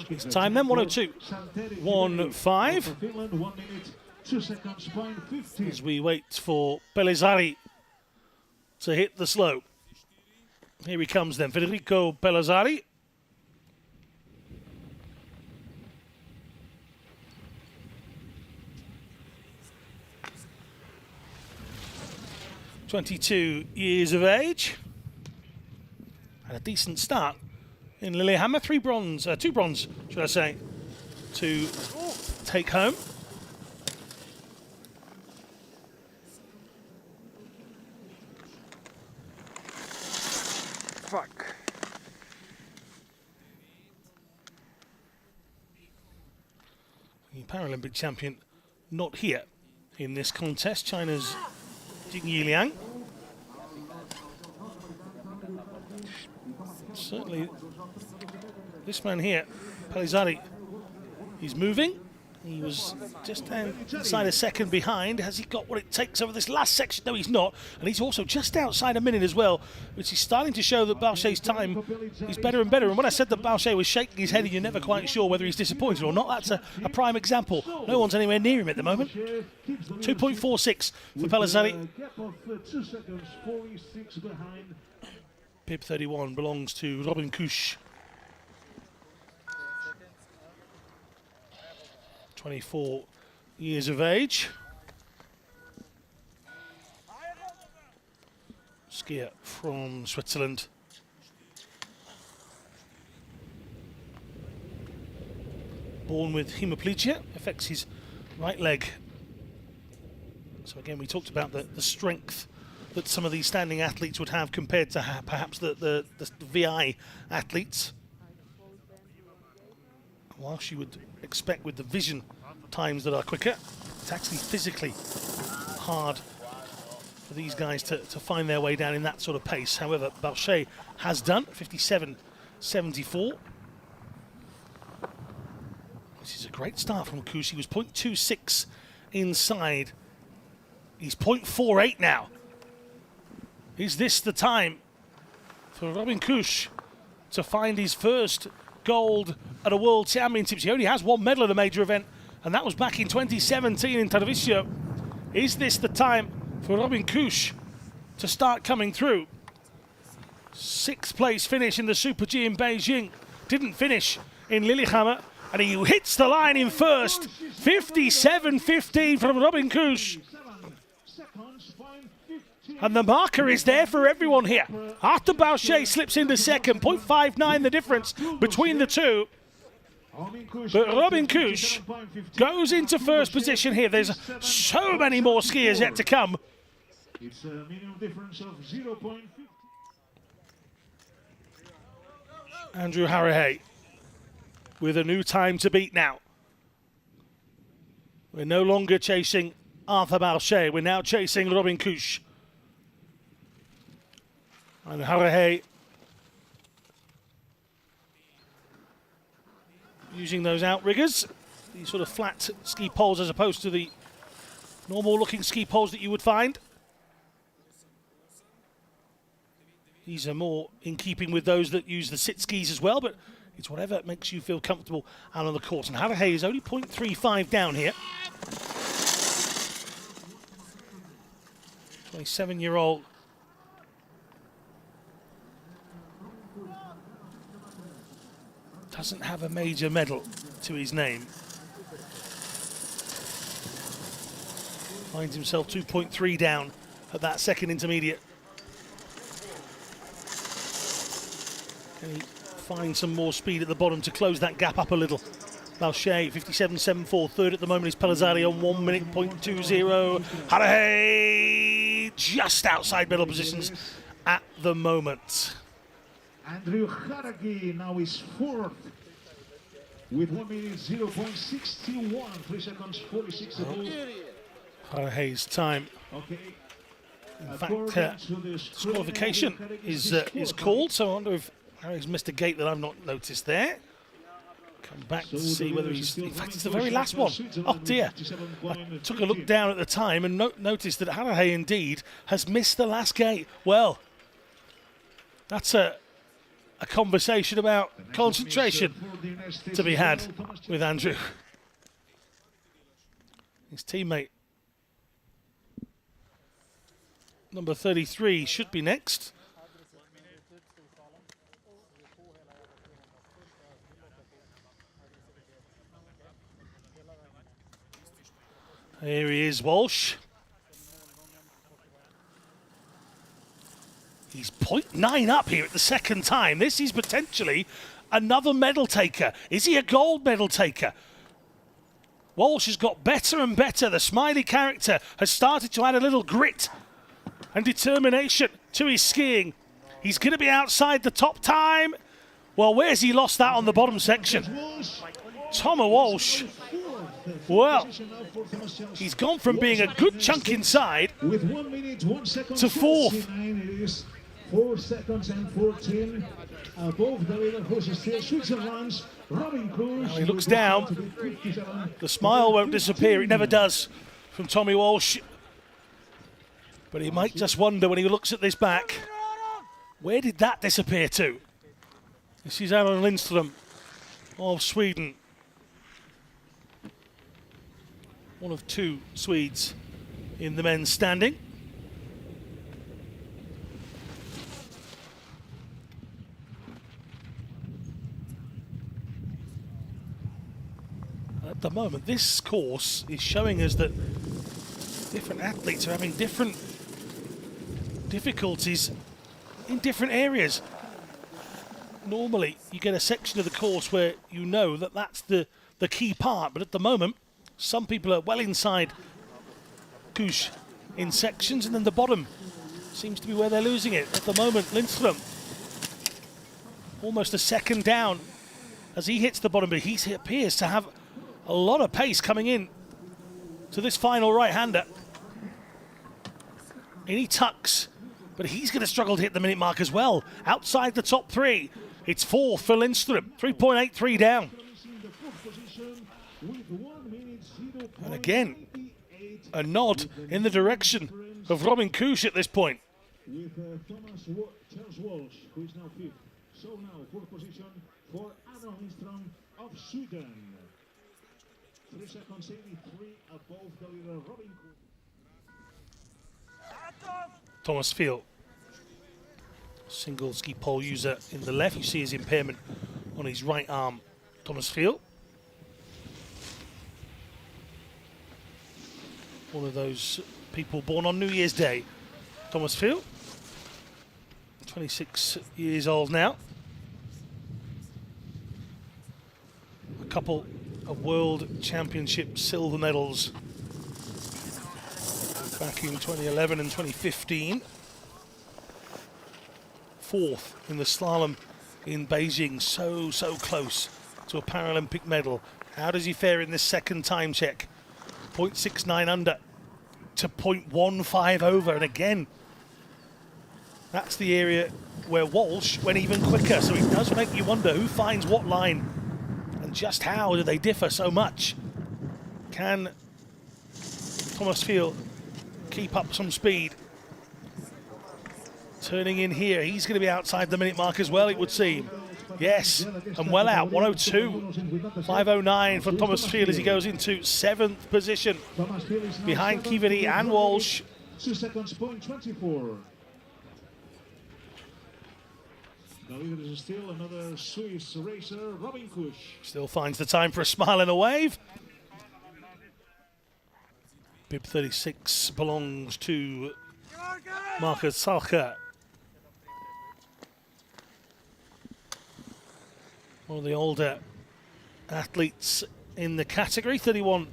His time then, 102.15. As we wait for Pellizzari to hit the slope. Here he comes then, Federico Pellizzari. (22 years of age). Had a decent start in Lillehammer. Two bronze, should I say, to take home. Fuck. The Paralympic champion not here in this contest. China's Jing Yiliang. Certainly, this man here, Pellizzari, he's moving. He was just inside a second behind. Has he got what it takes over this last section? No, he's not. And he's also just outside a minute as well, which is starting to show that Bauchet's time is better and better. And when I said that Bauchet was shaking his head and you're never quite sure whether he's disappointed or not, that's a prime example. No one's anywhere near him at the moment. 2.46 for Pellizzari. Bib 31 belongs to Robin Kusch. 24 years of age. Skier from Switzerland. Born with hemiplegia, affects his right leg. So again, we talked about the strength that some of these standing athletes would have compared to perhaps the VI athletes. Whilst you would expect with the vision times that are quicker, it's actually physically hard for these guys to find their way down in that sort of pace. However, Bauchet has done 57.74. This is a great start from Kusch. He was 0.26 inside. He's 0.48 now. Is this the time for Robin Kusch to find his first gold at a World Championships? He only has one medal at a major event, and that was back in 2017 in Tarvisio. Is this the time for Robin Kusch to start coming through? 6th place finish in the Super G in Beijing. Didn't finish in Lillehammer, and he hits the line in first. 57.15 from Robin Kusch. And the marker is there for everyone here. Arthur Bauchet slips into second, 0.59 the difference between the two. But Robin Kusch goes into first position here. There's so many more skiers yet to come. It's a minimum difference of 0.50. Andrew Harahey with a new time to beat now. We're no longer chasing Arthur Balchet. We're now chasing Robin Kusch. And Harahey using those outriggers, these sort of flat ski poles as opposed to the normal looking ski poles that you would find. These are more in keeping with those that use the sit skis as well, but it's whatever makes you feel comfortable out on the course. And Harahey is only 0.35 down here. 27-year-old. Doesn't have a major medal to his name. Finds himself 2.3 down at that second intermediate. Can he find some more speed at the bottom to close that gap up a little? Balchet, 57.74, third at the moment is Pellizzari on 1 minute, 0.20. Harahey just outside medal positions at the moment. Andrew Harahey now is fourth with 1 minute 0.61, 3 seconds 46 above. Harahey's time. Okay. In fact, disqualification is called, so I wonder if Harahey's missed a gate that I've not noticed there. Come back to see whether he's... In fact, it's the very last one. Oh dear. I took a look down at the time and noticed that Harahey indeed has missed the last gate. Well, that's a conversation about concentration to be had with Andrew. His teammate, number 33, should be next. Here he is, Walsh. He's 0.9 up here at the second time. This is potentially another medal taker. Is he a gold medal taker? Walsh has got better and better. The smiley character has started to add a little grit and determination to his skiing. He's going to be outside the top time. Well, where's he lost that on the bottom section? Thomas Walsh. Well, he's gone from being a good chunk inside with 1 minute 1 second to fourth. 4 seconds and 14 above the leader who's still Switzerland's Robin Kusch. Well, he looks down. The smile won't disappear. It never does from Tommy Walsh. But he might just wonder when he looks at this back, where did that disappear to? This is Alan Lindström of Sweden. One of two Swedes in the men's standing. At the moment, this course is showing us that different athletes are having different difficulties in different areas. Normally, you get a section of the course where you know that that's the key part, but at the moment, some people are well inside Kusch in sections, and then the bottom seems to be where they're losing it. At the moment, Lindström almost a second down as he hits the bottom, but he appears to have a lot of pace coming in to this final right-hander. And he tucks, but he's going to struggle to hit the minute mark as well. Outside the top three, it's fourth for Lindström, 3.83 down. And again, a nod in the direction of Robin Kusch at this point. With Charles Walsh, who is now fifth. So now, fourth position for Adam Lindström of Sweden. 3 seconds 83 above the leader Robin Kusch. Thomas Field, single ski pole user in the left. You see his impairment on his right arm, Thomas Field. One of those people born on New Year's Day. Thomas Field, 26 years old now. A couple of World Championship silver medals back in 2011 and 2015. Fourth in the slalom in Beijing, so close to a Paralympic medal. How does he fare in this second time check? 0.69 under to 0.15 over, and again, that's the area where Walsh went even quicker, so it does make you wonder who finds what line and just how do they differ so much. Can Thomas Field keep up some speed? Turning in here, he's going to be outside the minute mark as well, it would seem. Yes, and well out, 102, 509 for Thomas Field as he goes into 7th position behind Kiveri and Walsh. 2 seconds, 0.24. The leader is still another Swiss racer, Robin Kusch. Still finds the time for a smile and a wave. Bib 36 belongs to Marcus Salcher. One of the older athletes in the category, 31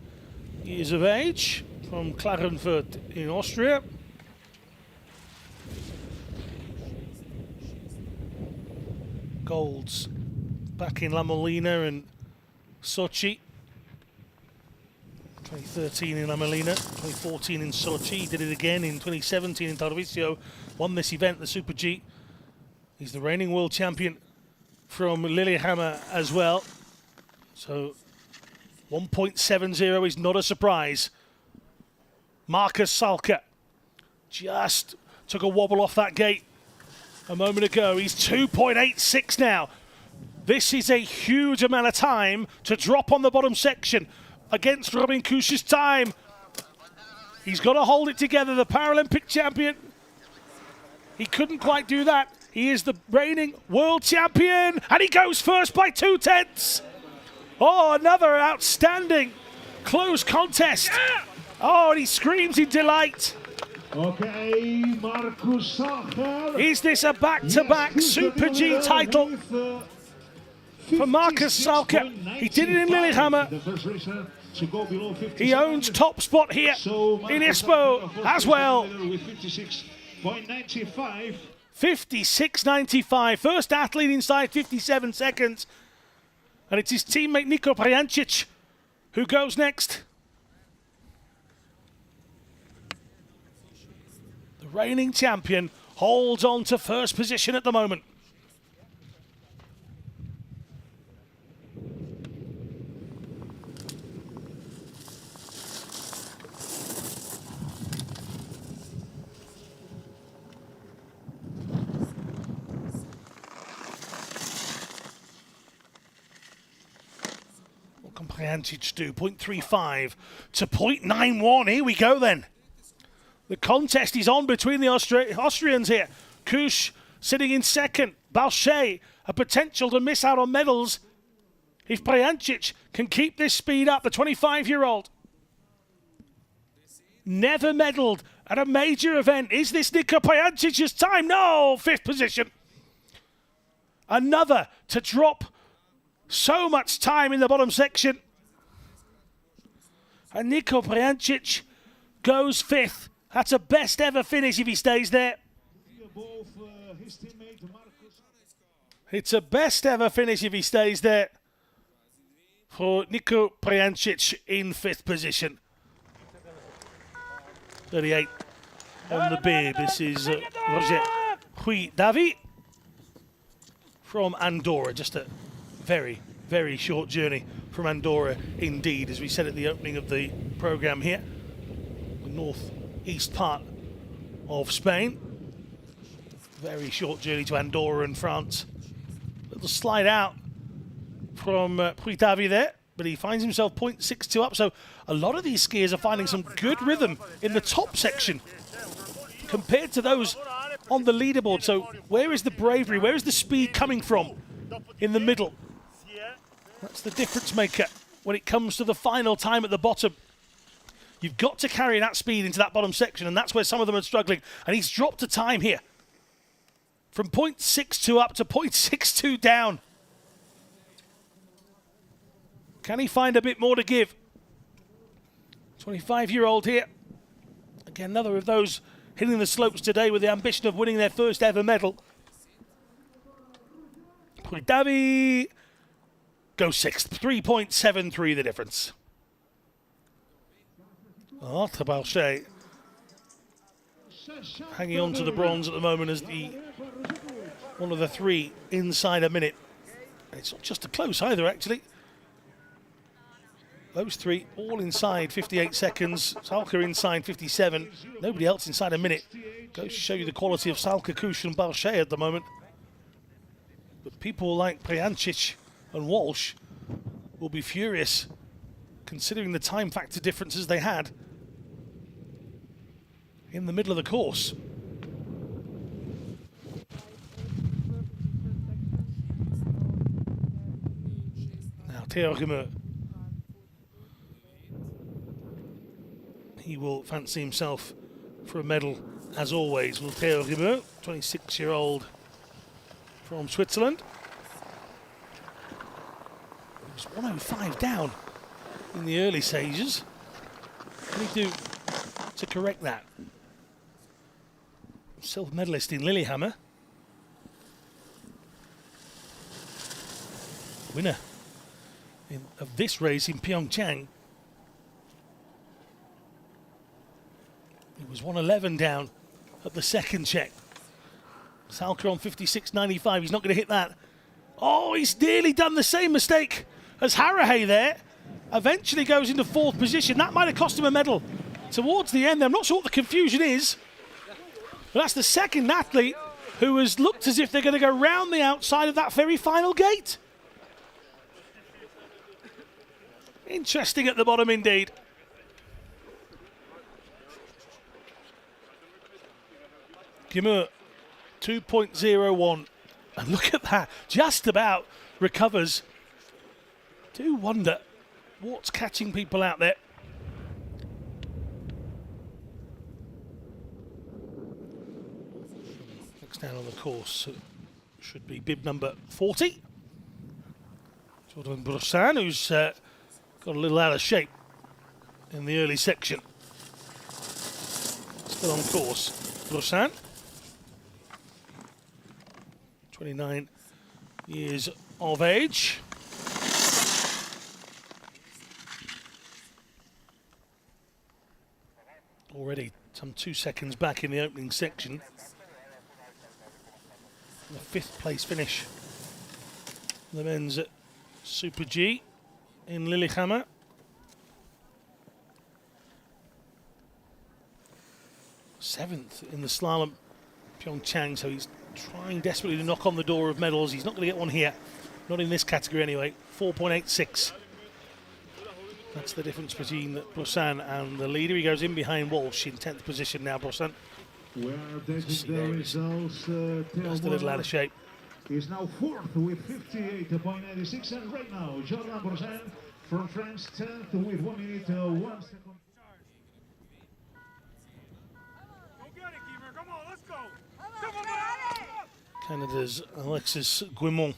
years of age, from Klagenfurt in Austria. Golds back in La Molina and Sochi. 2013 in La Molina, 2014 in Sochi, did it again in 2017 in Tarvisio, won this event, the Super G. He's the reigning world champion from Lillehammer as well. So 1.70 is not a surprise. Marcus Salcher just took a wobble off that gate a moment ago. He's 2.86 now. This is a huge amount of time to drop on the bottom section against Robin Kusch's time. He's got to hold it together, the Paralympic champion. He couldn't quite do that. He is the reigning world champion, and he goes first by 2/10. Oh, another outstanding close contest. Oh, and he screams in delight. Okay, Marcus Salcher. Is this a back-to-back Super G title for Marcus Salcher? He did it in Lillehammer. He owns top spot here in Espoo as well. 56.95. First athlete inside 57 seconds. And it's his teammate Niko Prijancic who goes next. The reigning champion holds on to first position at the moment. Prijancic do 0.35 to 0.91. Here we go then. The contest is on between the Austrians here. Kusch sitting in second. Balchet, a potential to miss out on medals if Prijancic can keep this speed up. The 25-year-old never medaled at a major event. Is this Niko Prijancic's time? No, 5th position. Another to drop so much time in the bottom section. And Niko Prijancic goes 5th. That's a best ever finish if he stays there. It's a best ever finish if he stays there for Niko Prijancic in 5th position. 38 on the bib. This is Roger Huy-Davi from Andorra. Just a very, very short journey from Andorra indeed, as we said at the opening of the program here. The northeast part of Spain. Very short journey to Andorra in France. Little slide out from Huy-Davi there, but he finds himself 0.62 up. So a lot of these skiers are finding some good rhythm in the top section compared to those on the leaderboard. So where is the bravery? Where is the speed coming from in the middle? That's the difference maker when it comes to the final time at the bottom. You've got to carry that speed into that bottom section, and that's where some of them are struggling. And he's dropped a time here from 0.62 up to 0.62 down. Can he find a bit more to give? 25-year-old here. Again, another of those hitting the slopes today with the ambition of winning their first ever medal. Davi goes sixth, 3.73 the difference. Arthur Balchet hanging on to the bronze at the moment as the one of the three inside a minute. And it's not just a close either, actually. Those three all inside 58 seconds. Salka inside 57. Nobody else inside a minute. Goes to show you the quality of Salka, Kush and Balchet at the moment. But people like Prijancic and Walsh will be furious considering the time factor differences they had in the middle of the course. Now Theo Rimmer, he will fancy himself for a medal as always. Will Theo Rimmer, 26-year-old from Switzerland. It was 105 down in the early stages. What can he do to correct that? Silver medalist in Lillehammer. Winner of this race in Pyeongchang. He was 111 down at the second check. Salka on 56.95. He's not going to hit that. Oh, he's nearly done the same mistake as Harahay there. Eventually goes into fourth position. That might have cost him a medal towards the end. I'm not sure what the confusion is. But that's the second athlete who has looked as if they're going to go round the outside of that very final gate. Interesting at the bottom indeed. Gimur, 2.01. And look at that, just about recovers. Do wonder what's catching people out there. Next down on the course should be bib number 40. Jordan Brossan, who's got a little out of shape in the early section. Still on course, Brossan. 29 years of age. Already some 2 seconds back in the opening section. The fifth place finish. The men's Super G in Lillehammer. Seventh in the slalom Pyeongchang, so he's trying desperately to knock on the door of medals. He's not going to get one here, not in this category anyway. 4.86. That's the difference between Brossan and the leader. He goes in behind Walsh in 10th position now, Brossan. We are taking the results. Just a little out of shape. Is now fourth with 58.96, and right now Jordan Brossan from France 10th with 1 minute 1 second. Canada's Alexis Guimont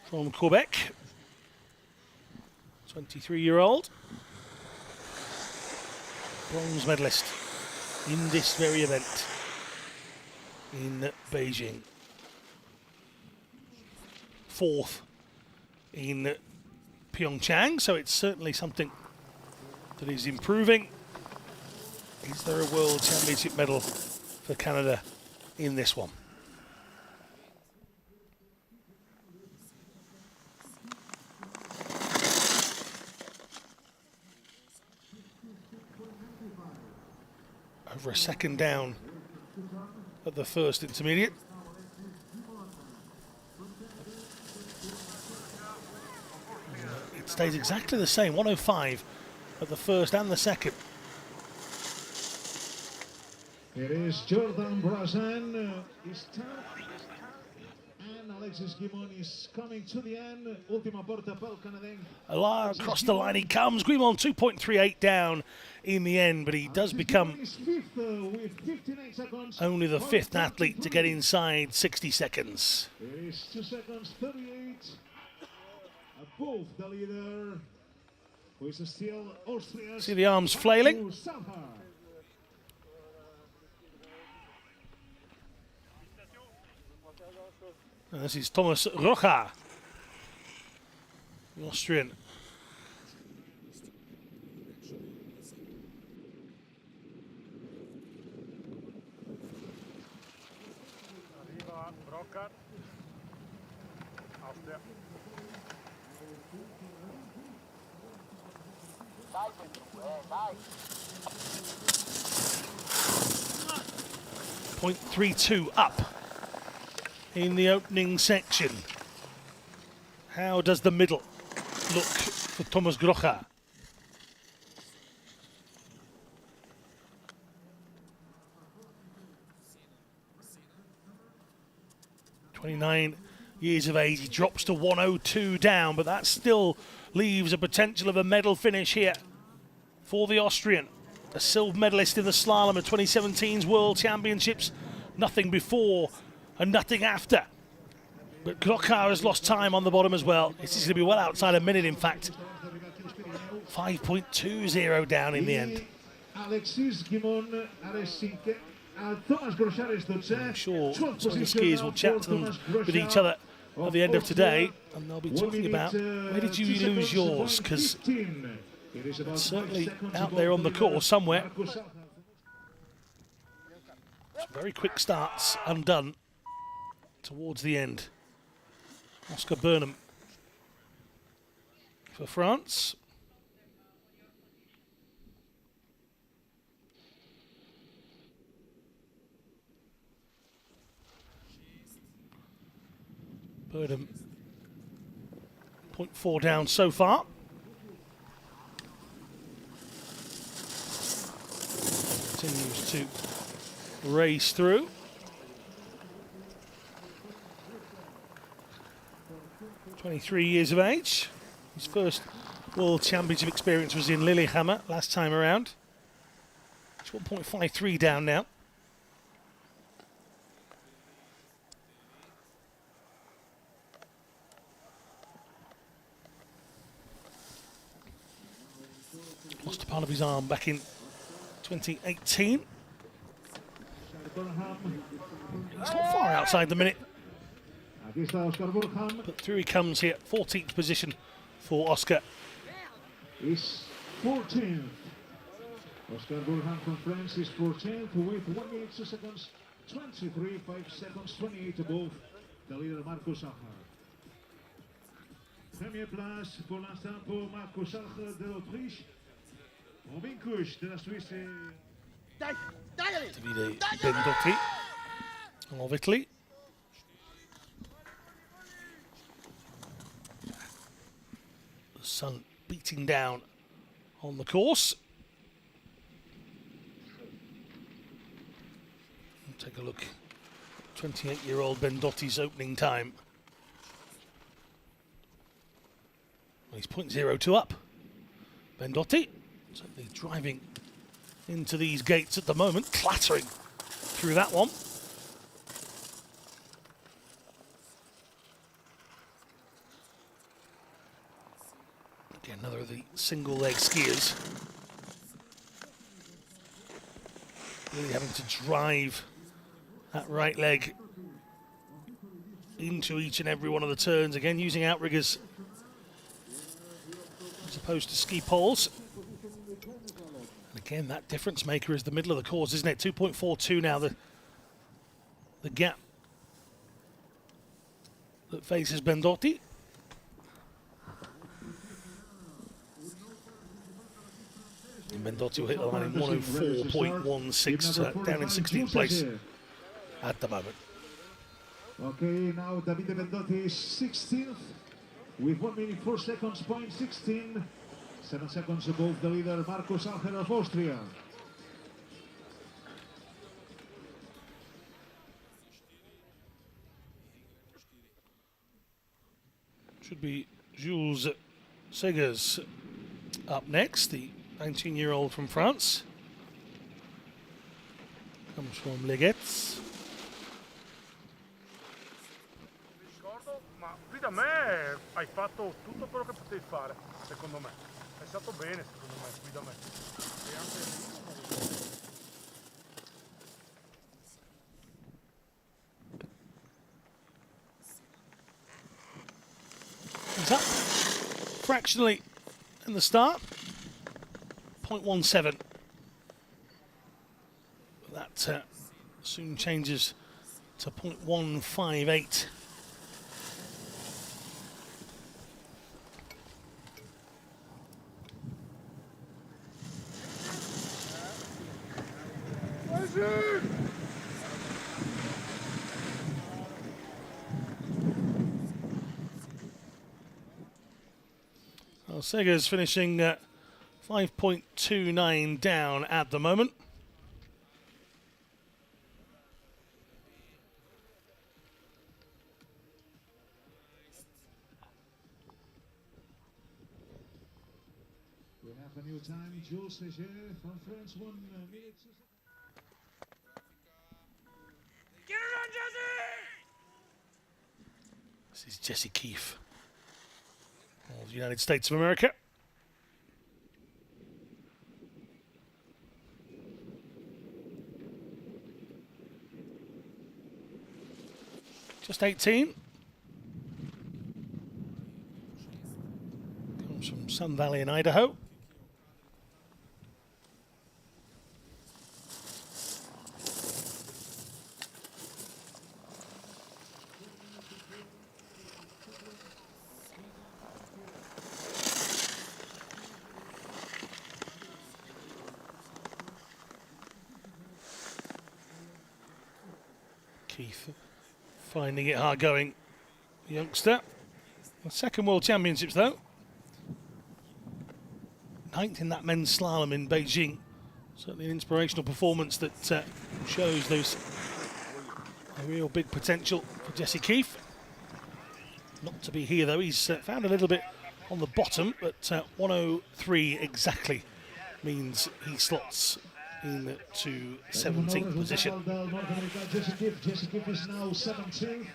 from Quebec, 23-year-old, bronze medalist in this very event in Beijing. Fourth in Pyeongchang, so it's certainly something that is improving. Is there a World Championship medal for Canada in this one? Over a second down at the first intermediate. It stays exactly the same, 105 at the first and the second. It is Jordan Brossan, is top, and Alexis Guimont is coming to the end. Última porta pel canadenc. Across the line he comes. Guimont 2.38 down in the end, but he does become only the fifth athlete to get inside 60 seconds. It is 2 seconds 38. Both the leader, who is still Austria. See the arms flailing. And this is Thomas Rocha, the Austrian. .32 up in the opening section. How does the middle look for Thomas Grocha? (29 years of age), he drops to 102 down, but that still leaves a potential of a medal finish here for the Austrian. A silver medalist in the slalom at 2017's World Championships. Nothing before and nothing after. But Grocha has lost time on the bottom as well. This is going to be well outside a minute, in fact. 5.20 down in the end. I'm sure some of the skiers will chat to them with each other at the end of today, and they'll be talking about, where did you lose yours? Because it's certainly out there on the course somewhere. Some very quick starts undone towards the end. Oscar Burnham for France. Burnham 0.4 down so far. Continues to race through. (23 years of age. His first World Championship experience was in Lillehammer last time around. It's 1.53 down now. Lost a part of his arm back in 2018. He's not far outside the minute. But through he comes here, 14th position for Oscar. Is 14th. Oscar Burhan from France is 14th with 1 minute 2 seconds, 23, 5 seconds, 28 above the leader Marcus Alcher. Première place pour l'instant pour Marcus Alcher de l'Autriche. En vainqueur de la Suisse. Davide Bendotti of Italy. The sun beating down on the course. Take a look. 28-year-old Bendotti's opening time. Well, he's 0.02 up. Bendotti certainly driving into these gates at the moment, clattering through that one. Again, another of the single leg skiers. Really having to drive that right leg into each and every one of the turns. Again, using outriggers as opposed to ski poles. And again, that difference maker is the middle of the course, isn't it? 2.42 now, the gap that faces Bendotti. And Bendotti will hit the line in 104.16, down in 16th place at the moment. Okay, now Davide Bendotti is 16th with 1 minute 4 seconds, 0.16. 7 seconds above the leader Marcus Alcher of Austria. Should be Jules Segers up next, the 19-year-old from France. Comes from Legetz. a me hai fatto tutto quello che potevi fare, secondo me. È stato bene, secondo me, qui da me. E anche... He's up fractionally in the start, 0.17. That soon changes to 0.158. Well, Sega's finishing 5.29 down at the moment. We have a new time. Jules Leger from France, 1 minute. Get it on, Jesse! This is Jesse Keefe of the United States of America. Just 18. Comes from Sun Valley in Idaho. Keith finding it hard going, youngster. The second World Championships though. 9th in that men's slalom in Beijing. Certainly an inspirational performance that shows those a real big potential for Jesse Keefe. Not to be here though, he's found a little bit on the bottom, but 103 exactly means he slots into 17th position. Jesse Keefe is now 17th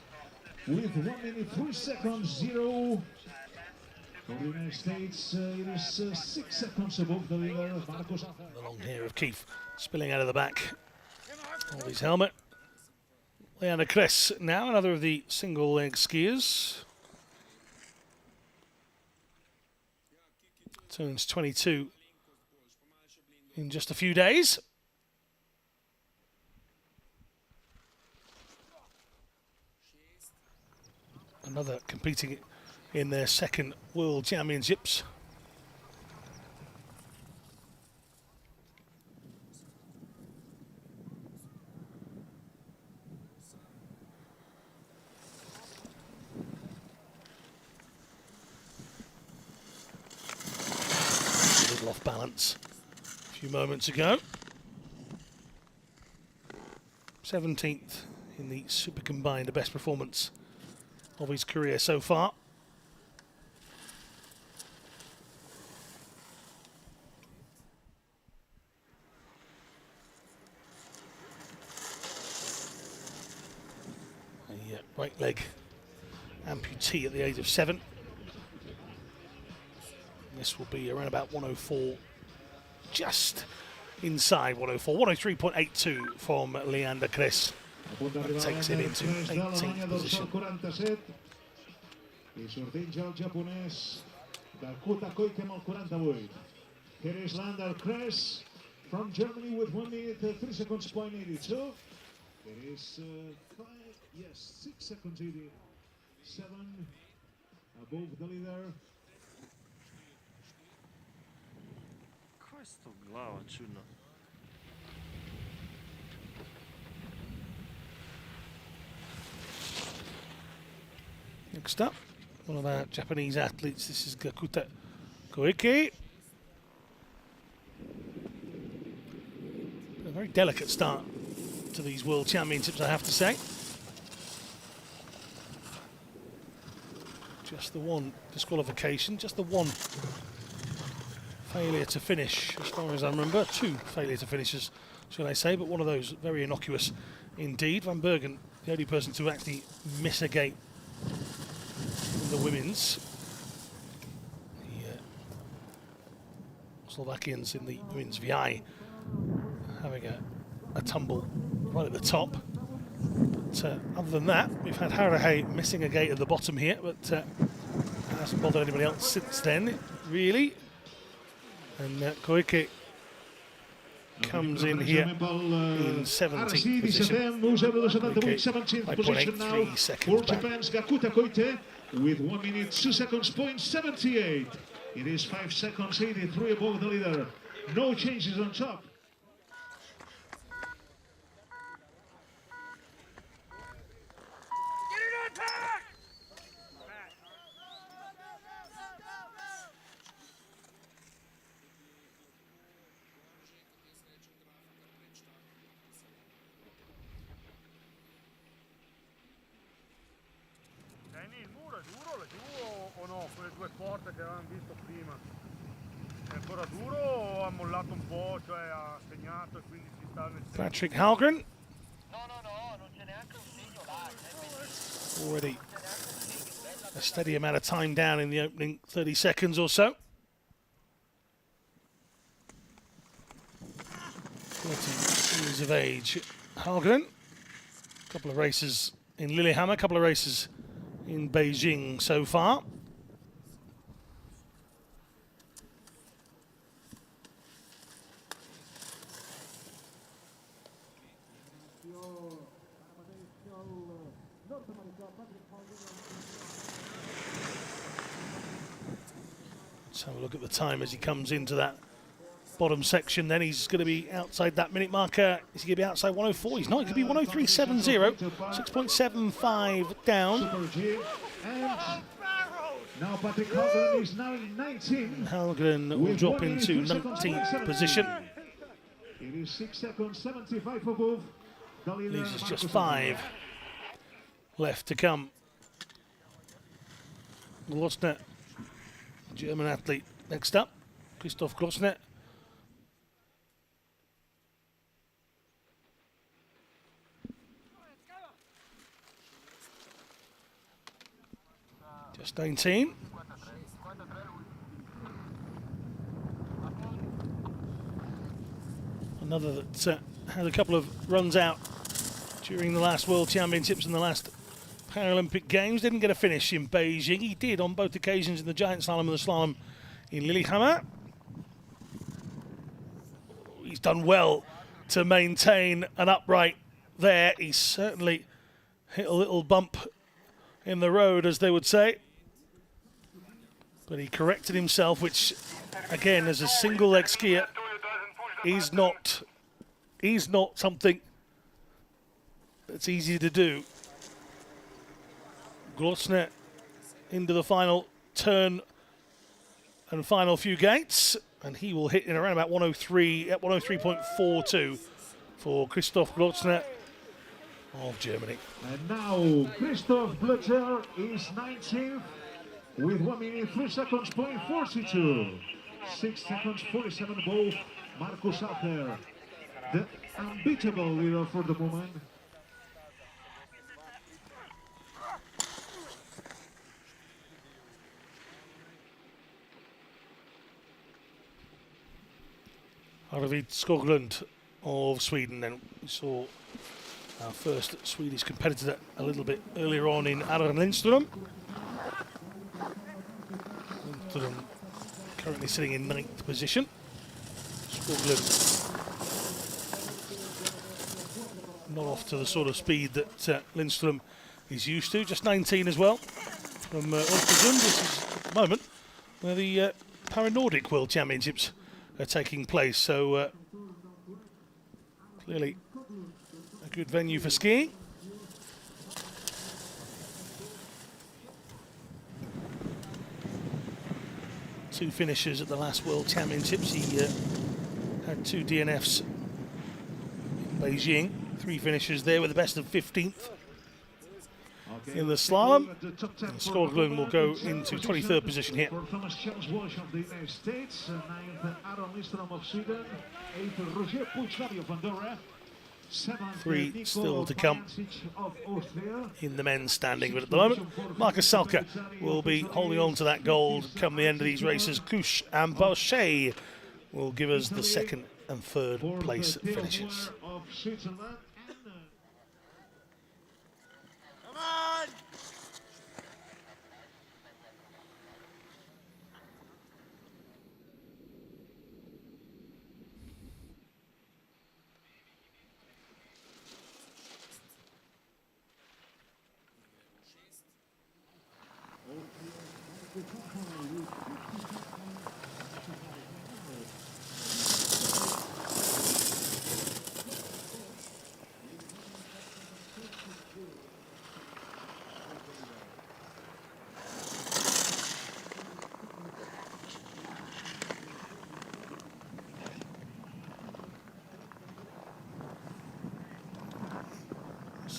with 1 minute 3 seconds 0. For the United States, it is 6 seconds above the leader, Marcos. The long hair of Keefe spilling out of the back of his helmet. Leander Kress now, another of the single leg skiers. Turns 22 in just a few days. Another competing in their second World Championships. A little off balance a few moments ago. 17th in the Super Combined, the best performance of his career so far. A right leg amputee at the age of 7. This will be around about 104, just inside 104, 103.82 from Leander Kress. That takes him into 18th position. I sorteja el japonès Dakota Koike amb el 48. Here is Leander Kress from Germany with 1 minute 3 seconds point 82. There is 6 seconds 87 above the leader. Questo glava čudno. Next up, one of our Japanese athletes. This is Gakuta Koike. A very delicate start to these World Championships, I have to say. Just the one disqualification, just the one failure to finish, as far as I remember. 2 failure to finishes, should I say, but one of those very innocuous indeed. Van Bergen, the only person to actually miss a gate in in the women's. The Slovakians in the women's VI having a tumble right at the top. But other than that, we've had Harahe missing a gate at the bottom here, but hasn't bothered anybody else since then, really. And Koike comes in here in 17th position. Koike, 5.83 seconds back. Japan's Gakuta Koite with 1 minute 2 seconds, point 78. It is 5 seconds, 83 above the leader. No changes on top. Il muro è duro laggiù o no? Quelle due porte che avevamo visto prima. È ancora duro o ha mollato un po', cioè ha segnato e quindi si sta nel Patrick Halgren. No, non c'è neanche un segno là. Already a steady amount of time down in the opening 30 seconds or so. 40 years of age, Halgren. A couple of races in Lillehammer, a couple of races in Beijing so far. Let's have a look at the time as he comes into that bottom section. Then he's going to be outside that minute marker. Is he going to be outside 104? He's not. He's going to be 103.70. 6.75 down. Now Patrick Halgren is now in 19. Halgren will drop into 19th position. It is 6 seconds, 75 above. Leaves us just 5 left to come. Glosner, German athlete, next up. Christoph Glosner. Just 19. Another that had a couple of runs out during the last World Championships and the last Paralympic Games. Didn't get a finish in Beijing. He did on both occasions in the giant slalom and the slalom in Lillehammer. He's done well to maintain an upright there. He's certainly hit a little bump in the road, as they would say. But he corrected himself, which, again, as a single-leg skier, is not something that's easy to do. Glosner into the final turn and final few gates, and he will hit in around about 103 at 103.42 for Christoph Glosner of Germany. And now Christoph Glosner is 19th with 1 minute 3 seconds, point 42. 6 seconds 47 above Markus Alper, the unbeatable leader for the moment. Arvid Skoglund of Sweden. Then we saw our first Swedish competitor a little bit earlier on in Aron Lindström. Lindström currently sitting in 9th position. Skoglund not off to the sort of speed that Lindström is used to. Just 19 as well from Östersund. This is at the moment where the Para-Nordic World Championships are taking place, so clearly a good venue for skiing. Two finishers at the last World Championships. He had 2 DNFs in Beijing, 3 finishers there with the best of 15th in the slalom. Skoglund will go into 23rd position here. For Thomas Chelmswash of the United States, 9th Aron Lindström of Sweden, 8th Roger Puiglavi of Andorra, 3 still to come in the men's standing, but at the moment Marcus Salka will be holding on to that gold come the end of these races. Kush and Bauchet will give us the second and third place finishes.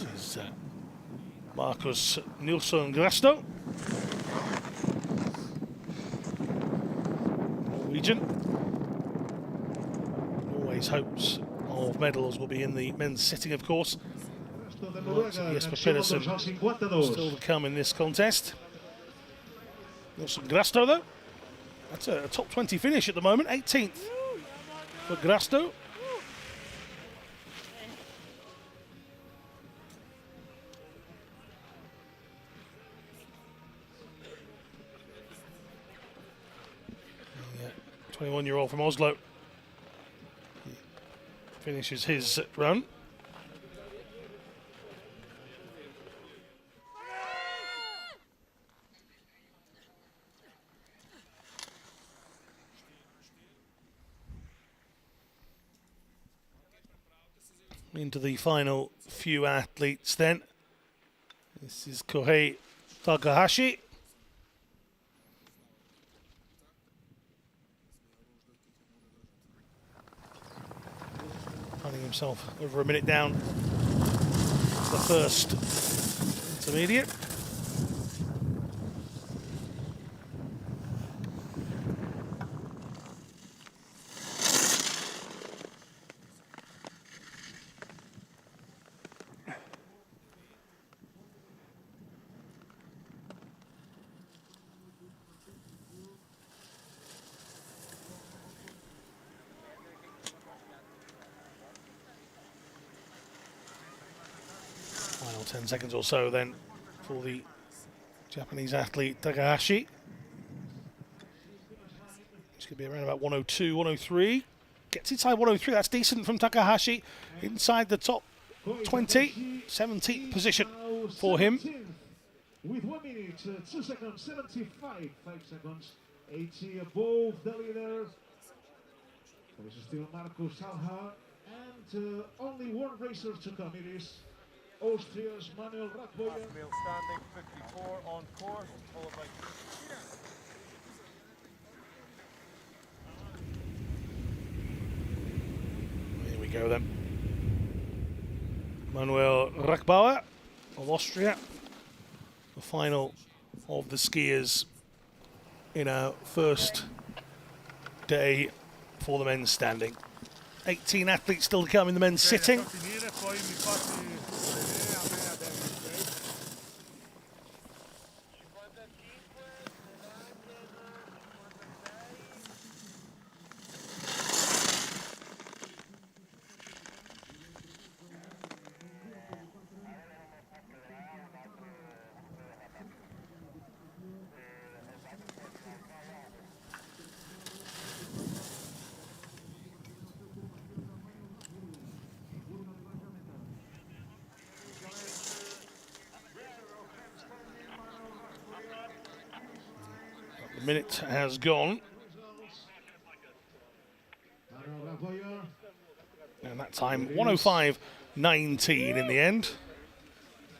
This is Marcus Nilsson Grasto, Norwegian. Always hopes of medals will be in the men's sitting, of course. Jesper Pedersen still to come in this contest. Nilsson Grasto, though, that's a top 20 finish at the moment, 18th for Grasto. The 21-year-old from Oslo finishes his run. Into the final few athletes then. This is Kohei Takahashi. Finding himself over a minute down the first intermediate. Final 10 seconds or so then for the Japanese athlete Takahashi. It's going to be around about 102, 103. Gets inside 103, that's decent from Takahashi. Inside the top 20, 17th position for him. With 1 minute, 2 seconds, 75, 5 seconds, 80 above the leaders. There is still Marcus Salha, and only one racer to come. It is Austria's Manuel Radboyer. Standing 54 on course, followed by Here we go then. Manuel Rachbauer of Austria. The final of the skiers in our first day for the men's standing. 18 athletes still to come in the men's sitting. The minute has gone. And that time, 105.19 in the end.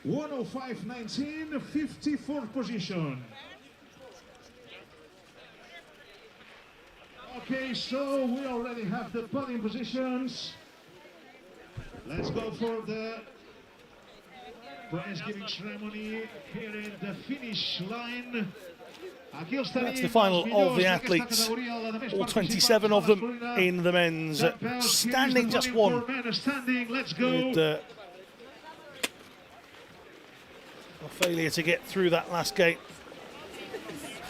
105.19, 54th position. Okay, so we already have the podium positions. Let's go for the prize giving ceremony here in the finish line. That's the final of the athletes, all 27 of them in the men's standing, just one with a failure to get through that last gate.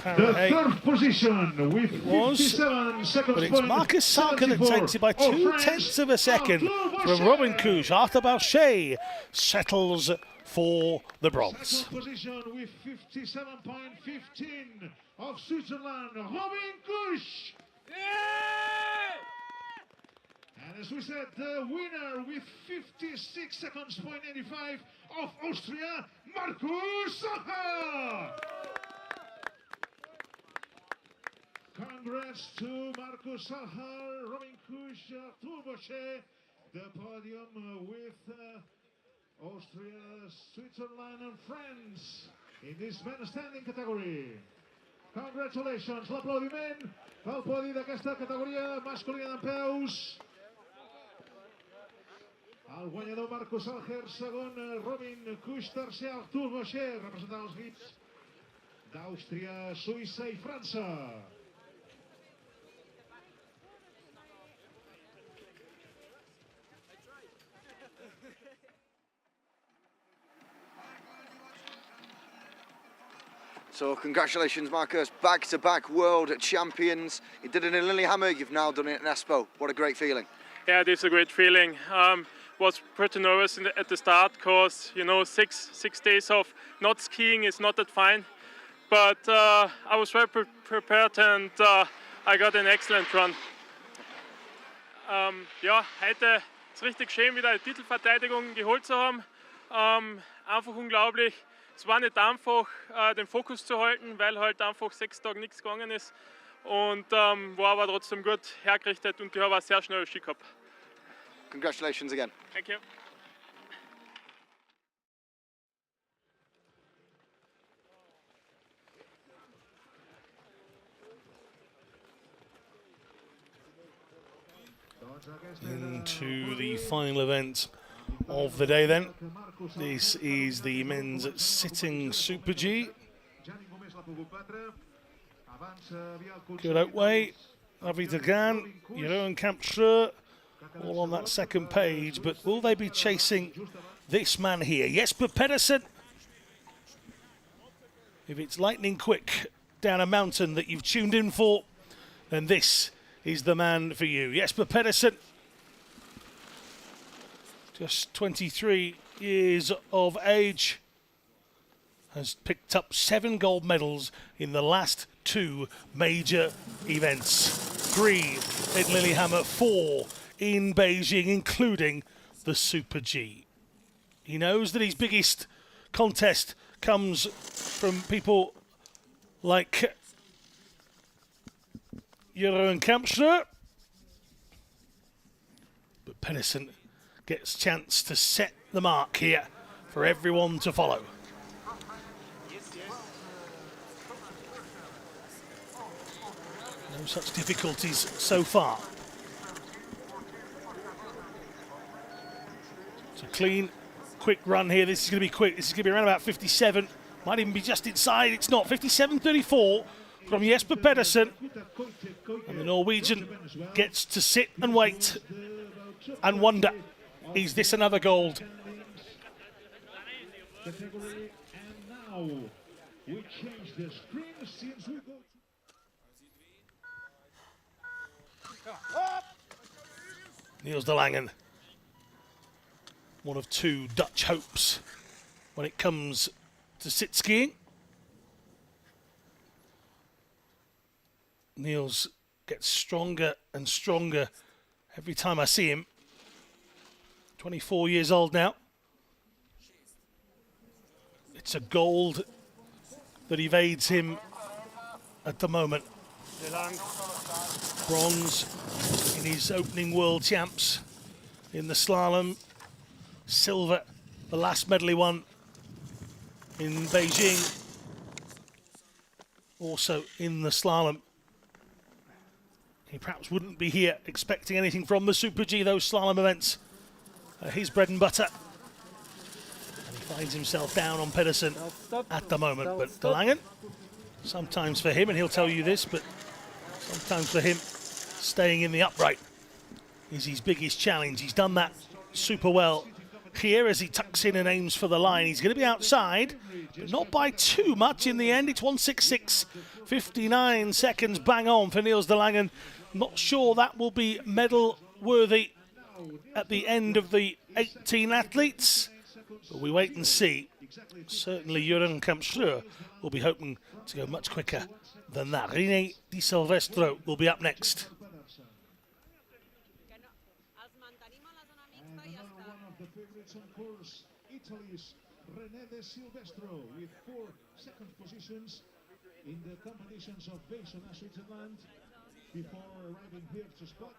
The third position with 57 seconds. But it's Marcus Salka that takes it by 0.2 of a second from Robin Kusch. Arthur Bauchet settles for the bronze. Position with 57.15 of Switzerland, Robin Kusch. And as we said, the winner with 56 seconds, 0.85 of Austria, Marcus Salka. Congrats to Marcus Salka, Robin Kusch, Arthur Bauchet. The podium with Austria, Switzerland and France in this men's standing category. Congratulations, l'aplaudiment pel podi d'aquesta categoria masculina d'empeus. El guanyador Marcus Salka, segon Robin Kusch, tercer Arthur Bauchet, representant els equips d'Àustria, Suïssa i França. So congratulations, Marcus, back-to-back world champions. You did it in Lillehammer, you've now done it in Espoo. What a great feeling. Yeah, it is a great feeling. Was pretty nervous at the start because, you know, six days of not skiing is not that fine. But I was very prepared and I got an excellent run. Ja, heute ist richtig schön, wieder eine Titelverteidigung geholt zu haben. Einfach unglaublich. Es war nicht einfach, den Fokus zu halten, weil halt einfach 6 Tage nichts gegangen ist. Und war aber trotzdem gut hergerichtet und ich habe auch sehr schnell Ski gehabt. Congratulations again. Thank you. Into the final event of the day then. This is the men's sitting Super G. Good Outway, Avi Dagan, Jeroen Kampschreur, all on that second page, but will they be chasing this man here? Jesper Pedersen. If it's lightning quick down a mountain that you've tuned in for, then this is the man for you. Jesper Pedersen, just 23 years of age, has picked up 7 gold medals in the last 2 major events. 3 in Lillehammer, 4 in Beijing, including the Super G. He knows that his biggest contest comes from people like Jeroen Kampschreur, but Pedersen gets a chance to set the mark here for everyone to follow. No such difficulties so far. It's a clean, quick run here. This is going to be quick. This is going to be around about 57. Might even be just inside. It's not. 57.34 from Jesper Pedersen. And the Norwegian gets to sit and wait and wonder, is this another gold? And now we change the screen since we go. Niels de Langen, one of 2 Dutch hopes when it comes to sit skiing. Niels gets stronger and stronger every time I see him. 24 years old now. It's a gold that evades him at the moment. Bronze in his opening world champs in the slalom. Silver, the last medal he won in Beijing. Also in the slalom. He perhaps wouldn't be here expecting anything from the Super G, those slalom events. His bread and butter. And he finds himself down on Pedersen at the moment. But de Langen Sometimes for him, and he'll tell you this, but sometimes for him, staying in the upright is his biggest challenge. He's done that super well here as he tucks in and aims for the line. He's going to be outside, but not by too much in the end. It's 1:66, 59 seconds bang on for Niels de Langen. Not sure that will be medal worthy at the end of the 18 athletes, but we wait and see. Certainly Jürgen Kampschreur will be hoping to go much quicker than that. René Di Silvestro will be up next. Italy's René De Silvestro with 4 second positions in the competitions of Basel, Switzerland, before arriving here to spot.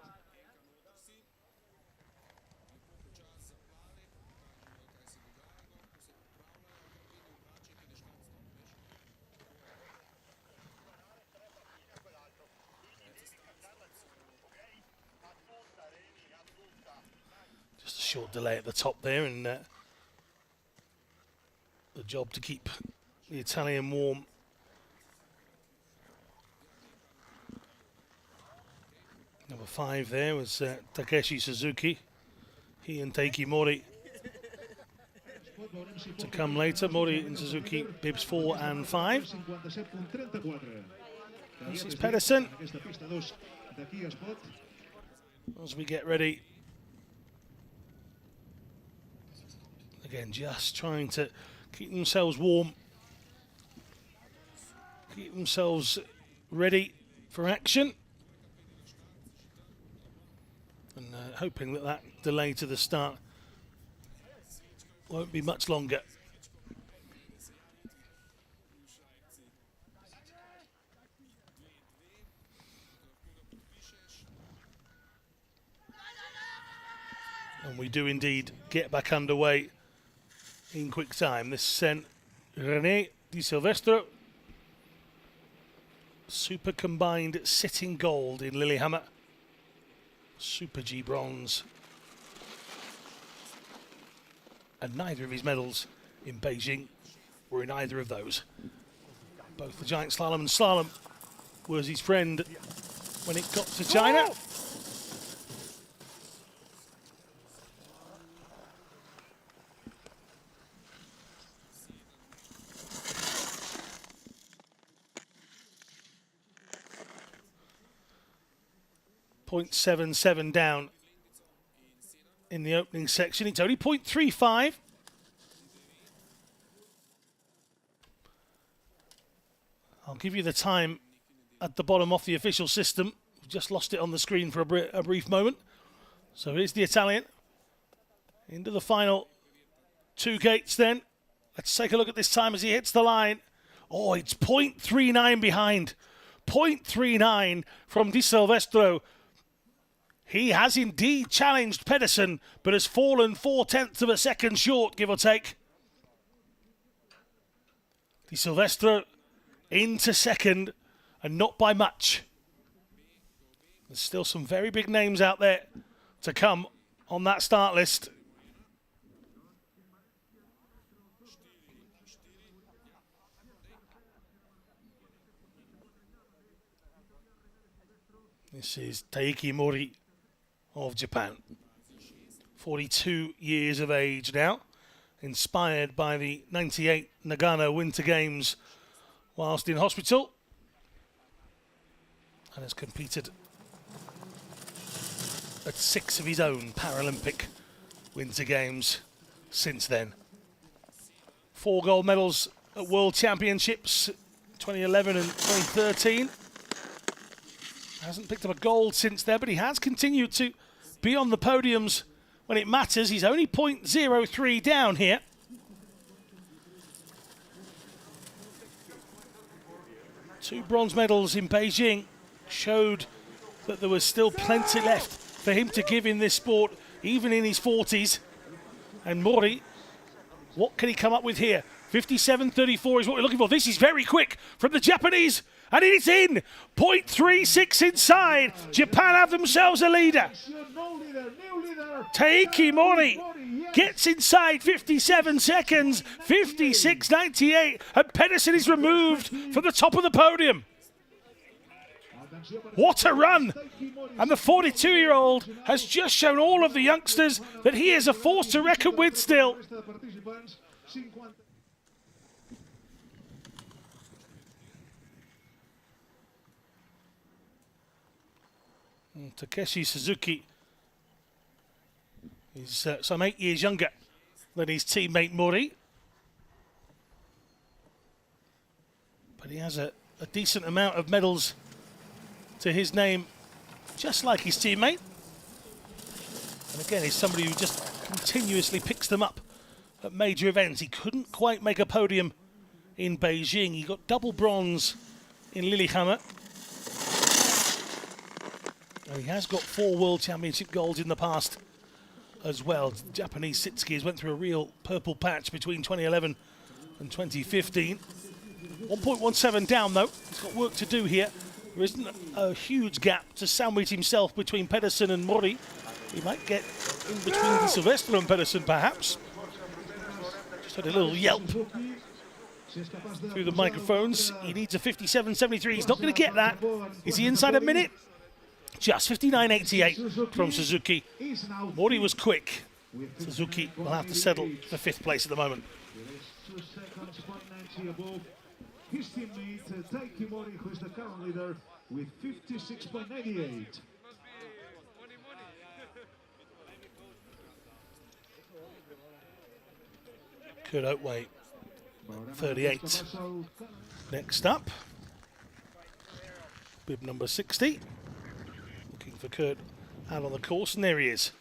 Just a short delay at the top there, and the job to keep the Italian warm. Number 5 there was Takeshi Suzuki. He and Taiki Mori to come later. Mori and Suzuki, bibs 4 and 5. This is Pedersen as we get ready. Again, just trying to keep themselves warm, keep themselves ready for action, and hoping that that delay to the start won't be much longer. And we do indeed get back underway in quick time. This sent René Di Silvestro. Super combined sitting gold in Lillehammer. Super G bronze. And neither of his medals in Beijing were in either of those. Both the giant slalom and slalom was his friend when it got to China. Oh! .77 down in the opening section. It's only 0.35. I'll give you the time at the bottom off the official system. We've just lost it on the screen for a brief moment. So here's the Italian into the final 2 gates then. Let's take a look at this time as he hits the line. Oh, it's 0.39 behind. 0.39 from Di Silvestro. He has indeed challenged Pedersen, but has fallen 0.4 of a second short, give or take. Di Silvestro into second, and not by much. There's still some very big names out there to come on that start list. This is Taiki Mori of Japan. 42 years of age now, inspired by the 98 Nagano Winter Games whilst in hospital, and has competed at 6 of his own Paralympic Winter Games since then. 4 gold medals at World Championships 2011 and 2013. Hasn't picked up a gold since then, but he has continued to be on the podiums when it matters. He's only 0.03 down here. Two bronze medals in Beijing showed that there was still plenty left for him to give in this sport, even in his 40s. And Mori, what can he come up with here? 57.34 is what we're looking for. This is very quick from the Japanese, and it is in. 0.36 inside. Japan have themselves a leader. Taiki Mori gets inside 57 seconds, 56.98, and Pedersen is removed from the top of the podium. What a run! And the 42-year-old has just shown all of the youngsters that he is a force to reckon with still. Takeshi Suzuki is some 8 years younger than his teammate Mori. But he has a decent amount of medals to his name, just like his teammate. And again, he's somebody who just continuously picks them up at major events. He couldn't quite make a podium in Beijing. He got double bronze in Lillehammer. And he has got 4 World Championship golds in the past as well. Japanese sit skiers went through a real purple patch between 2011 and 2015. 1.17 down though. He's got work to do here. There isn't a huge gap to sandwich himself between Pedersen and Mori. He might get in between Di Silvestro and Pedersen perhaps. Just had a little yelp through the microphones. He needs a 57.73. He's not going to get that. Is he inside a minute? Just 59.88 from Suzuki. Mori was quick. Suzuki will have to settle for 5th place at the moment. His teammate Taiki Mori, who is the current leader, with 56.98. Kurt Oatway, 38. Next up, bib number 60. Looking for Kurt out on the course, and there he is.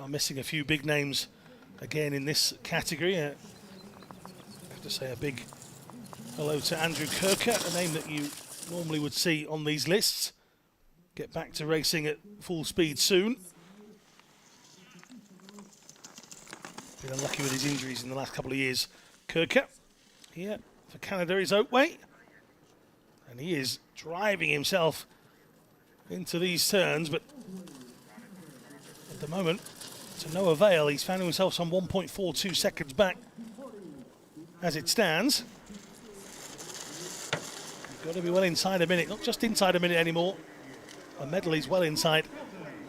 I'm missing a few big names again in this category. I have to say a big hello to Andrew Kirker, a name that you normally would see on these lists. Get back to racing at full speed soon. Been unlucky with his injuries in the last couple of years. Kirker here for Canada is Oatway, and he is driving himself into these turns, but at the moment to no avail. He's found himself some 1.42 seconds back as it stands. You've got to be well inside a minute, not just inside a minute anymore. A medal is well inside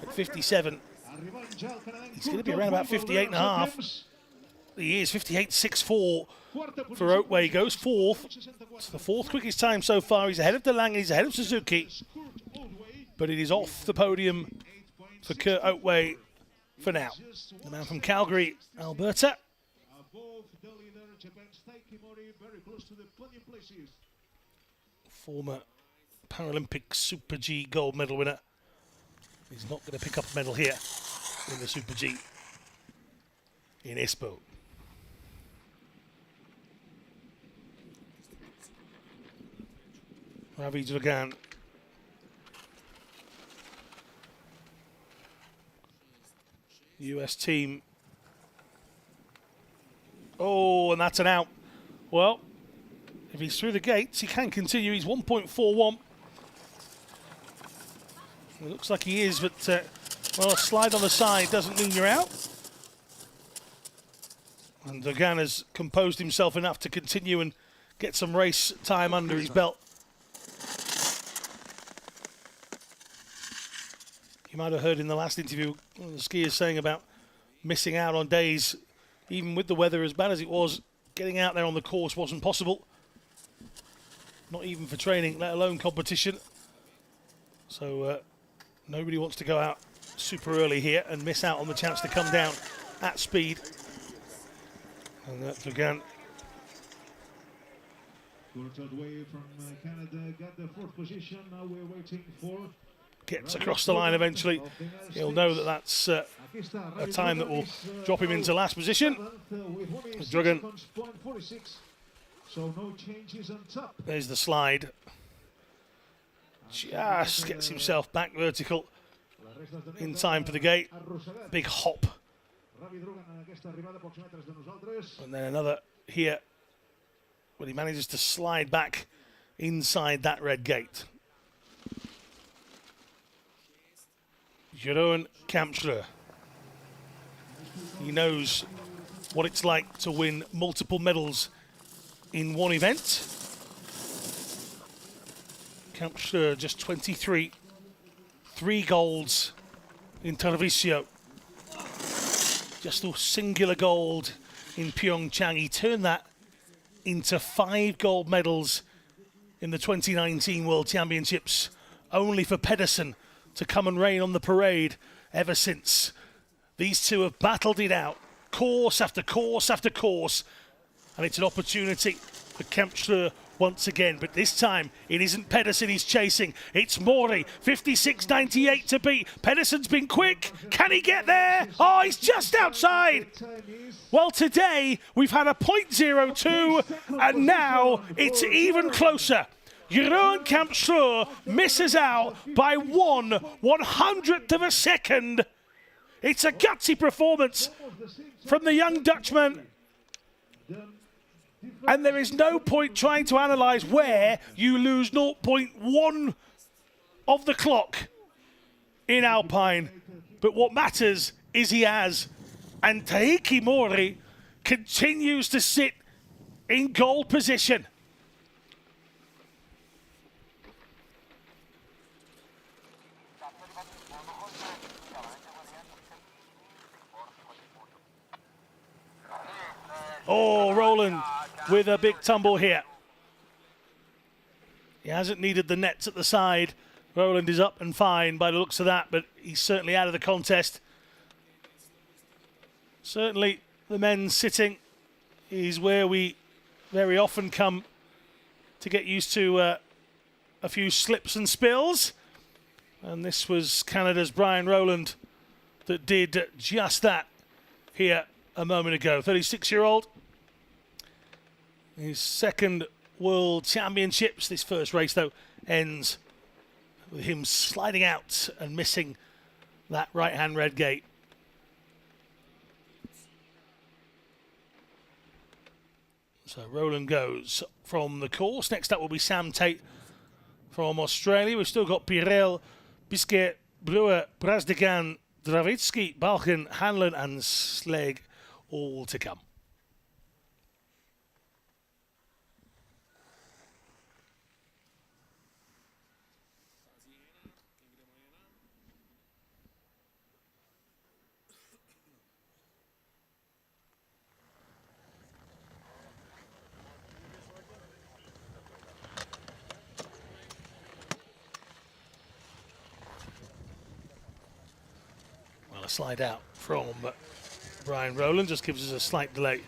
at 57. He's going to be around about 58 and a half. He is 58.64 for Oatway. Goes 4th. It's the 4th quickest time so far. He's ahead of DeLange, he's ahead of Suzuki. But it is off the podium for Kurt Oatway for now. The man from Calgary, Alberta. Former Paralympic Super G gold medal winner. He's not going to pick up a medal here in the Super G in Espoo. Ravi Dragan. US team. Oh, and that's an out. Well, if he's through the gates, he can continue. He's 1.41. It looks like he is, but well, a slide on the side doesn't mean you're out. And Dragan has composed himself enough to continue and get some race time under his belt. You might have heard in the last interview one of the skiers saying about missing out on days, even with the weather as bad as it was, getting out there on the course wasn't possible. Not even for training, let alone competition. So nobody wants to go out super early here and miss out on the chance to come down at speed. And Dragan. Kurt Oatway from Canada got the 4th position. Now we're waiting for... Gets across the line eventually. He'll know that that's a time that will drop him into last position. Dragan. So no changes on top. There's the slide. Just gets himself back vertical in time for the gate. Big hop. And then another here, but he manages to slide back inside that red gate. Jeroen Kampschler. He knows what it's like to win multiple medals in one event. Kampschler, just 23, 3 golds in Treviso. Just a singular gold in Pyeongchang. He turned that into 5 gold medals in the 2019 World Championships, only for Pedersen to come and reign on the parade ever since. These two have battled it out, course after course after course, and it's an opportunity for Kampschler once again, but this time it isn't Pedersen he's chasing, it's Mori, 56.98 to beat. Pedersen's been quick, can he get there? Oh, he's just outside. Well, today we've had a .02 and now it's even closer. Jeroen Kampschler misses out by 1/100th of a second. It's a gutsy performance from the young Dutchman. And there is no point trying to analyse where you lose 0.1 of the clock in Alpine. But what matters is he has. And Taiki Mori continues to sit in goal position. Oh, Roland with a big tumble here. He hasn't needed the nets at the side. Roland is up and fine by the looks of that, but he's certainly out of the contest. Certainly the men's sitting is where we very often come to get used to a few slips and spills. And this was Canada's Brian Rowland that did just that here a moment ago. 36-year-old. His second World Championships. This first race, though, ends with him sliding out and missing that right-hand red gate. So Roland goes from the course. Next up will be Sam Tate from Australia. We've still got Pirel, Bisquet, Brewer, Brasdegan, Dravitsky, Balkan, Hanlon and Sleg all to come. A slide out from Brian Rowland just gives us a slight delay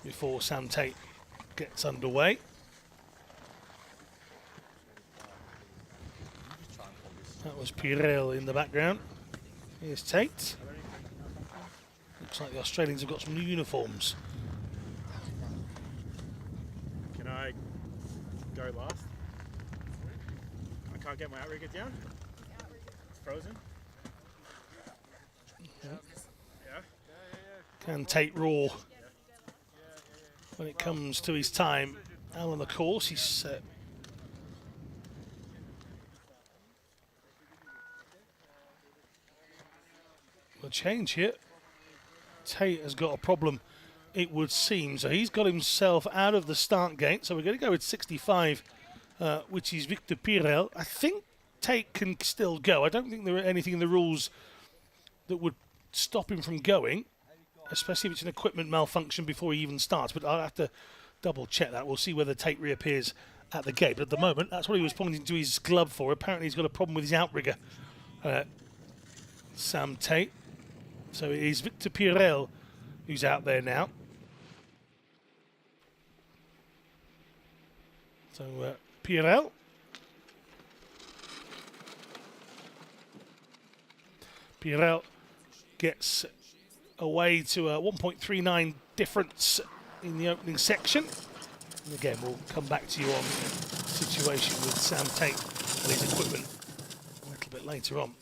before Sam Tate gets underway. That was Pirel in the background. Here's Tate. Looks like the Australians have got some new uniforms. Can I go last? I can't get my outrigger down? It's frozen? Can Tate roar when it comes to his time out on the course? He's a change here. Tate has got a problem, it would seem. So he's got himself out of the start gate. So we're going to go with 65, which is Victor Pirel. I think Tate can still go. I don't think there are anything in the rules that would stop him from going, especially if it's an equipment malfunction before he even starts. But I'll have to double check that. We'll see whether Tate reappears at the gate. But at the moment, that's what he was pointing to his glove for. Apparently he's got a problem with his outrigger, Sam Tate. So it is Victor Pirel who's out there now. So Pirel. Pirel gets away to a 1.39 difference in the opening section. And again, we'll come back to you on the situation with Sam Tate and his equipment a little bit later on.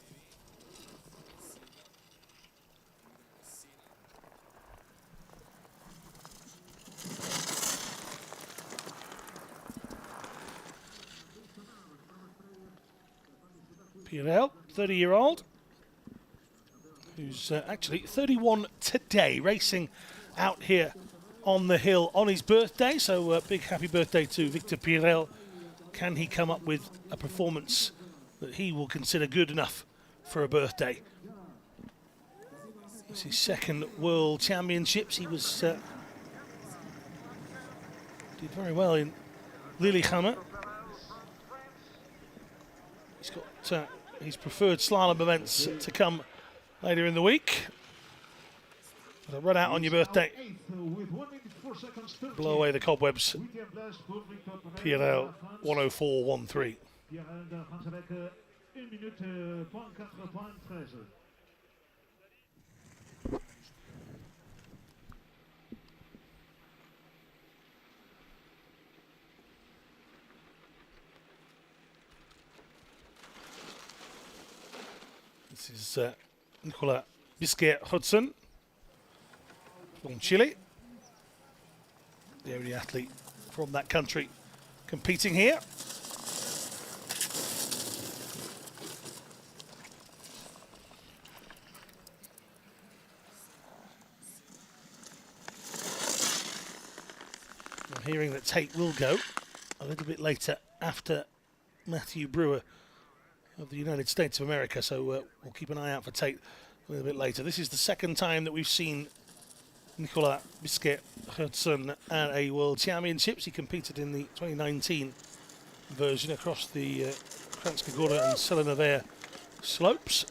Pirel, 30-year-old. who's actually 31 today, racing out here on the hill on his birthday. So big happy birthday to Victor Pirel. Can he come up with a performance that he will consider good enough for a birthday? It's his second World Championships. He was did very well in Lillehammer. He's got his preferred slalom events to come later in the week. But a run out on your birthday, blow away the cobwebs. Pirel 104.13. This is Nicolas Bisquet-Hudson from Chile, the only athlete from that country competing here. I'm hearing that Tate will go a little bit later after Matthew Brewer of the United States of America, so we'll keep an eye out for Tate a little bit later. This is the second time that we've seen Nicolas Bisquet-Hudson at a World Championships. He competed in the 2019 version across the Kranjska Gora and Selenovaia slopes.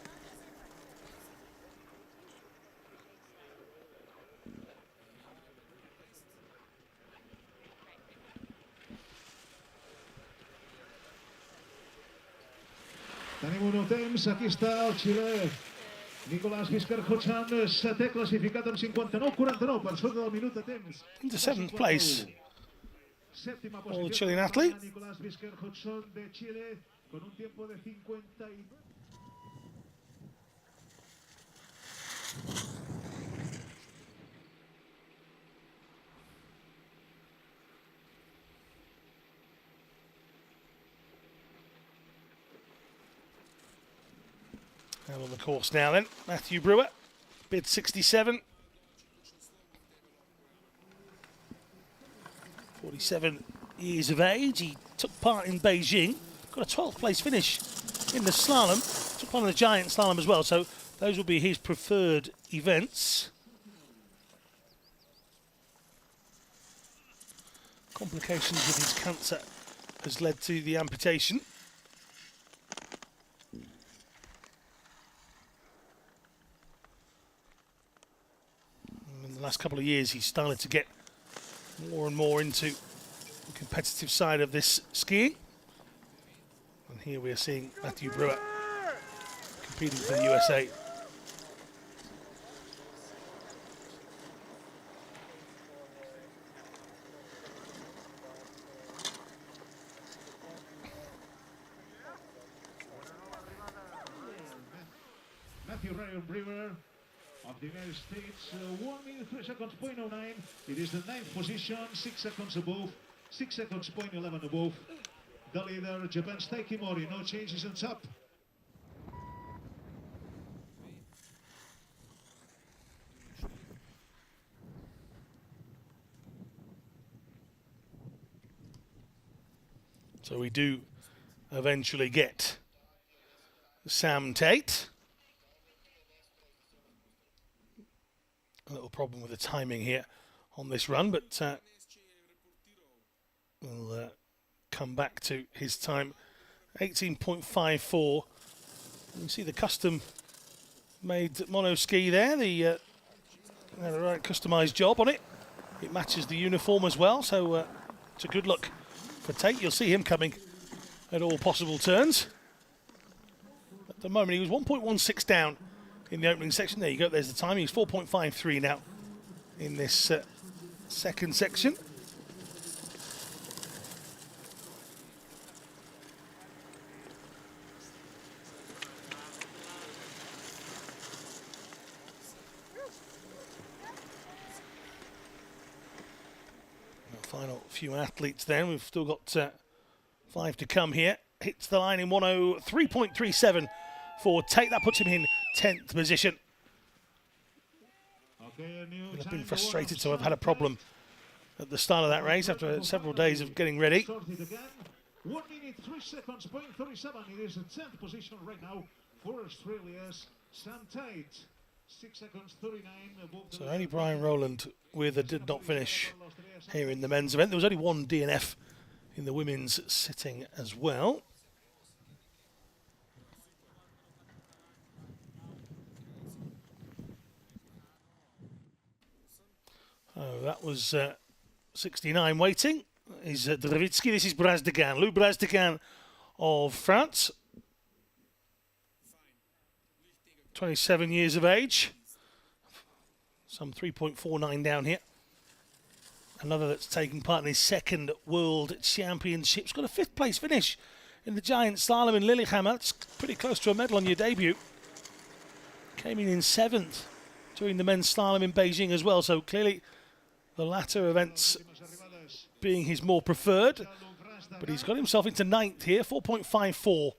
Tenim un nou temps, aquí està el xilè Nicolas Bisquet-Hudson, setè classificat amb 59.49 per sota del minut de temps. Into 7th place. Sèptima All the posició Chilean athlete. Nicolas Bisquet-Hudson de Chile con un tiempo de 50 y... Out on the course now then, Matthew Brewer, bid 67. 47 years of age. He took part in Beijing, got a 12th place finish in the slalom, took part in the giant slalom as well, so those will be his preferred events. Complications with his cancer has led to the amputation. In the last couple of years, he's started to get more and more into the competitive side of this skiing. And here we are seeing Matthew Brewer competing for the USA. Matthew Ryan Brewer of the United States, 1 minute 3 seconds, 0.09. It is the 9th position, 6 seconds above, 6 seconds, 0.11 above. The leader, Japan's Taiki Mori, no changes on top. So we do eventually get Sam Tate. A little problem with the timing here on this run, but we'll come back to his time. 18.54. You can see the custom-made mono ski there. The had a right customised job on it. It matches the uniform as well, so it's a good look for Tate. You'll see him coming at all possible turns. At the moment, he was 1.16 down in the opening section. There you go, there's the time. He's 4.53 now in this second section. Final few athletes then. We've still got 5 to come here. Hits the line in 103.37 for Tate. That puts him in 10th position. He'll have been frustrated to have had a problem at the start of that race after several days of getting ready. 1 minute 3 seconds, 0.37. It is the 10th position right now for Australia's Sam Tate. 6 seconds 39. So only Brian Rowland did not finish here in the men's event. There was only one DNF in the women's sitting as well. Oh, that was 69 waiting. Is Dravitsky. This is Brazdegan. Lou Brazdegan of France. 27 years of age. Some 3.49 down here. Another that's taking part in his second World Championships. Got a 5th place finish in the giant slalom in Lillehammer. That's pretty close to a medal on your debut. Came in 7th during the men's slalom in Beijing as well. So clearly the latter events being his more preferred. But he's got himself into 9th here. 4.54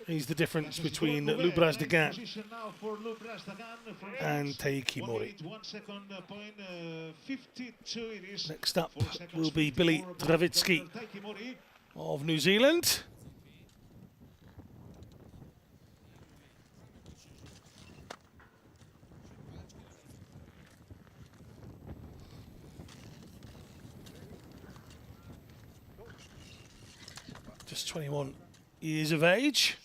is the difference between Lou Brazdegan and Taiki Mori. Next up will be Billy Dravitsky of New Zealand. Just 21 years of age.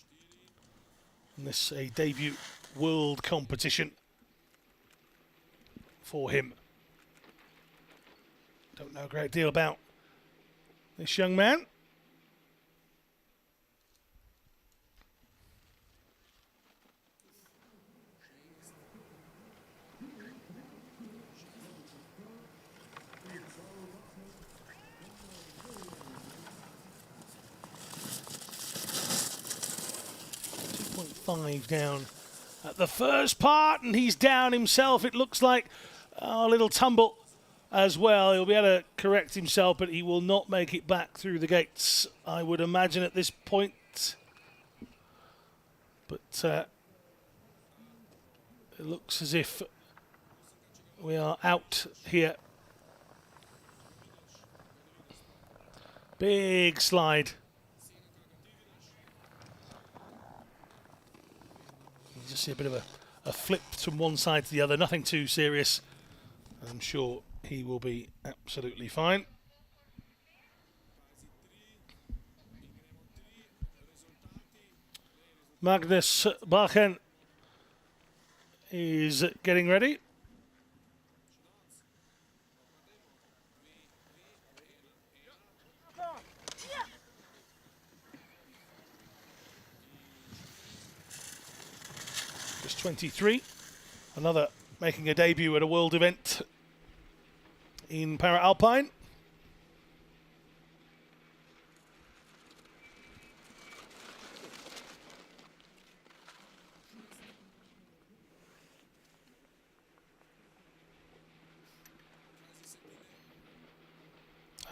And this is a debut world competition for him. Don't know a great deal about this young man. Down at the first part, and he's down himself. It looks like a little tumble as well. He'll be able to correct himself, but he will not make it back through the gates, I would imagine, at this point. But it looks as if we are out here. Big slide. Just see a bit of a flip from one side to the other, nothing too serious. I'm sure he will be absolutely fine. Magnus Bachen is getting ready. Just 23, another making a debut at a world event in Para Alpine.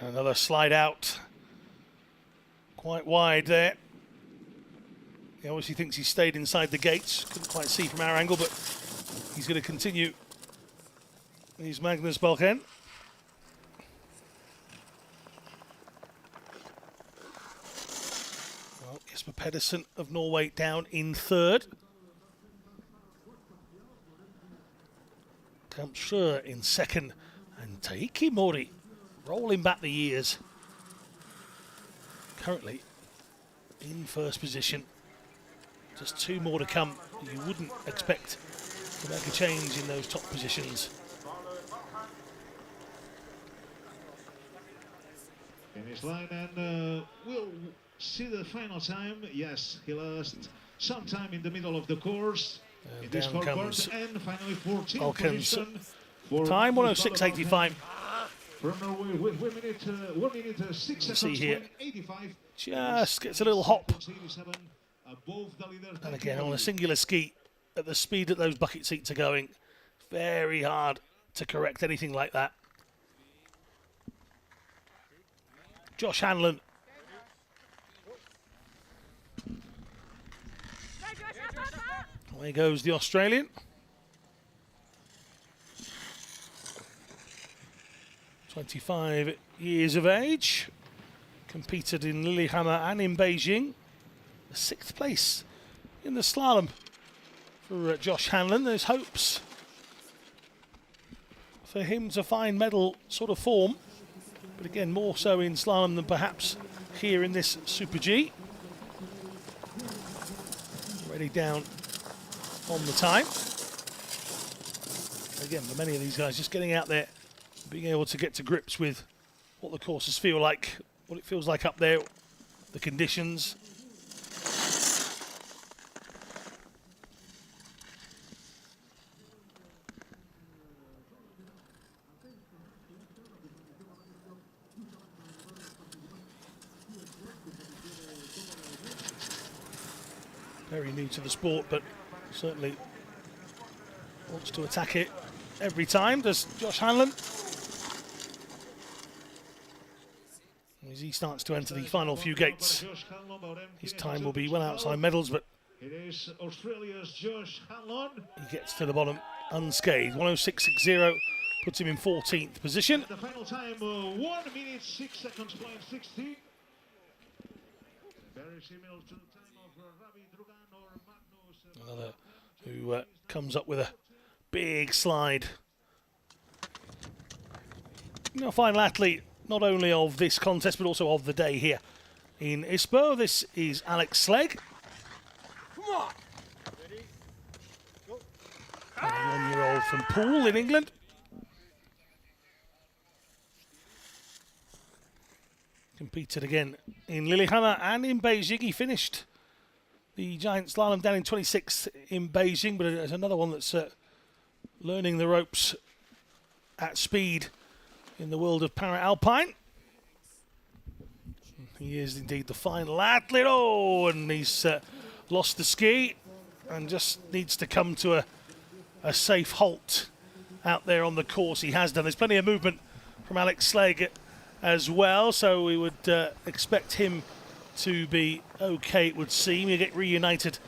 Another slide out, quite wide there. He obviously thinks he stayed inside the gates. Couldn't quite see from our angle, but he's going to continue. He's Magnus Balken. Well, Jesper Pedersen of Norway down in 3rd. Kampschur in 2nd. And Taiki Mori rolling back the years. Currently in 1st position. Just 2 more to come. You wouldn't expect to make a change in those top positions. Finish line, and we'll see the final time. Yes, he lost some time in the middle of the course. And down comes and finally 14th Balken's position. time, 106.85. From Norway with 1 minute 6 seconds. See here, 85. just gets a little hop. Above the leader. And again, on a singular ski, at the speed that those bucket seats are going, very hard to correct anything like that. Josh Hanlon. Away goes the Australian. 25 years of age, competed in Lillehammer and in Beijing. The 6th place in the slalom for Josh Hanlon. There's hopes for him to find medal sort of form, but again more so in slalom than perhaps here in this Super G. Already down on the time. Again, for many of these guys, just getting out there, being able to get to grips with what the courses feel like, what it feels like up there, the conditions. Very new to the sport, but certainly wants to attack it every time, does Josh Hanlon. As he starts to enter the final few gates, his time will be well outside medals, but It is Australia's Josh Hanlon. he gets to the bottom unscathed. 106.60 puts him in 14th position. The final time, 1 minute 6 seconds, point 60. Very similar to the time of Ravi Drugan or Magnus. Another who comes up with a big slide. Now, final athlete, not only of this contest, but also of the day here in Espoo. This is Alex Slegg. Come on! Ready? Go. 21-year-old from Poole in England. Competed again in Lillehammer and in Beijing. He finished the giant slalom down in 26th in Beijing, but there's another one that's learning the ropes at speed in the world of para-alpine. He is indeed the final athlete. Oh, and he's lost the ski and just needs to come to a safe halt out there on the course. He has done. There's plenty of movement from Alex Slegg as well, so we would expect him to be okay, it would seem. He'll get reunited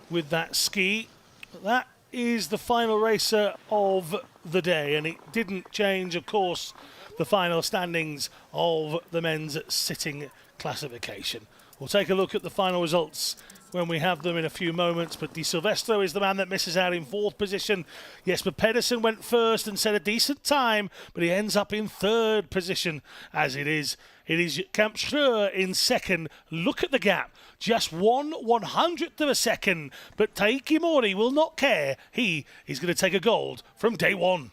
with that ski. But that is the final racer of the day, and it didn't change, of course, the final standings of the men's sitting classification. We'll take a look at the final results when we have them in a few moments, but Di Silvestro is the man that misses out in 4th position. Jesper Pedersen went first and set a decent time, but he ends up in 3rd position as it is. It is Camp Schreur in 2nd. Look at the gap. Just 1/100th of a second, but Taiki Mori will not care. He is going to take a gold from day one.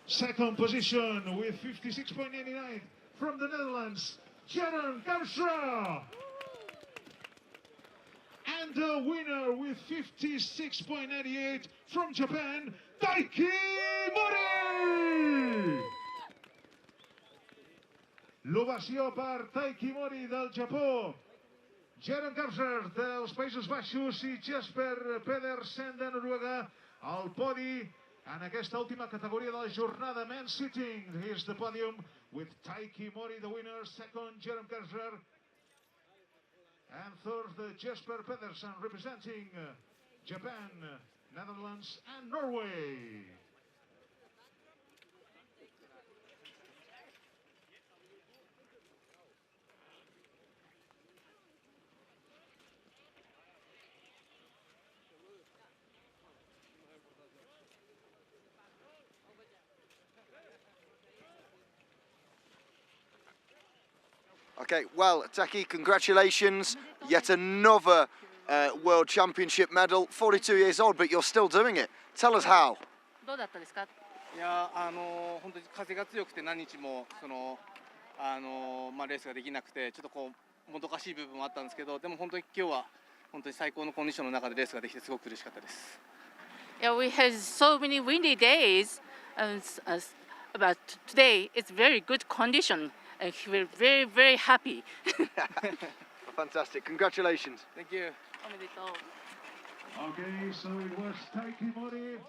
Second position with 56.89 from the Netherlands, Jeroen Kamstra. And the winner with 56.98 from Japan, Taiki Mori. L'ovació per Taiki Mori del Japó, Jeroen Kamstra dels Països Baixos i Jesper Pedersen de Noruega al podi. En aquesta última categoria de la jornada, men's sitting. Here's the podium with Taiki Mori, the winner. 2nd, Jeroen Kamstra. And 3rd, Jesper Pedersen, representing Japan, Netherlands, and Norway. Okay, well, Taki, congratulations. Yet another World Championship medal. 42 years old, but you're still doing it. Tell us how. どうだったですか？いや、本当に風が強くて何日もレースができなくてちょっとこうもどかしい部分もあったんですけど、でも本当に今日は本当に最高のコンディションの中でレースができてすごく嬉しかったです。Yeah, we had so many windy days, but today it's very good condition. and he will very, very happy. Fantastic. Congratulations. Thank you. Okay, so it was Taiki Mori,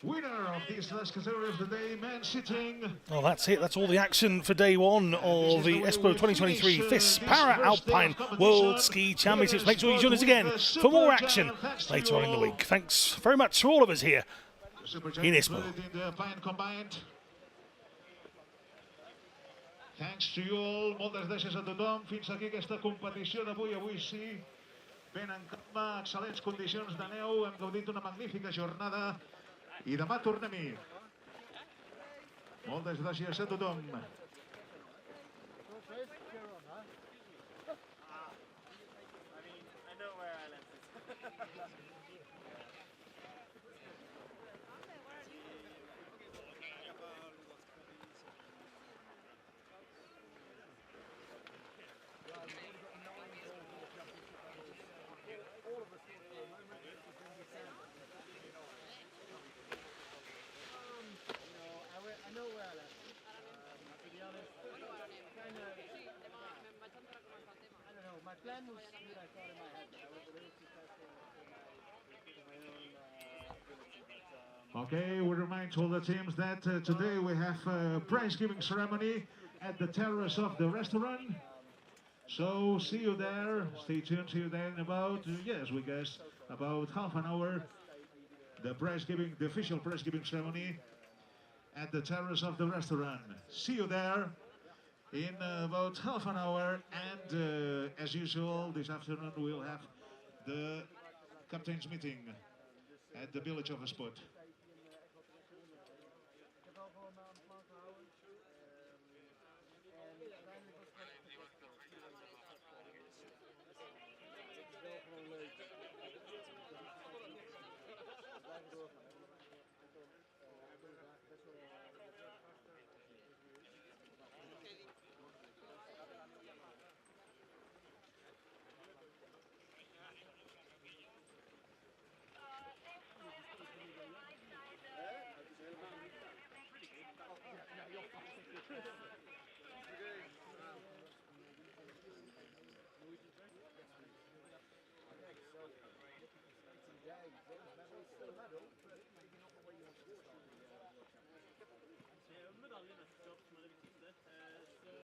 winner of this last category of the day, man sitting. Well, that's it. That's all the action for day one of the Espoo 2023 FIS Para Alpine World Ski Championships. Make sure you join us again for more action later on in the week. Thanks very much to all of us here in Espoo. Thanks to you all, moltes gràcies a tothom. Fins aquí aquesta competició d'avui. Avui sí, ben en calma, excel·lents condicions de neu. Hem gaudit d'una magnífica jornada i demà tornem-hi. Moltes gràcies a tothom. My plan was what I thought in my head. I was a little too fast for my own ability. Okay, we remind all the teams that today we have a prize giving ceremony at the terrace of the restaurant. So see you there. Stay tuned. See you there in about, yes, we guess about half an hour. The official prize giving ceremony at the terrace of the restaurant. See you there in about half an hour, and as usual this afternoon we'll have the captain's meeting at the village of Espoo.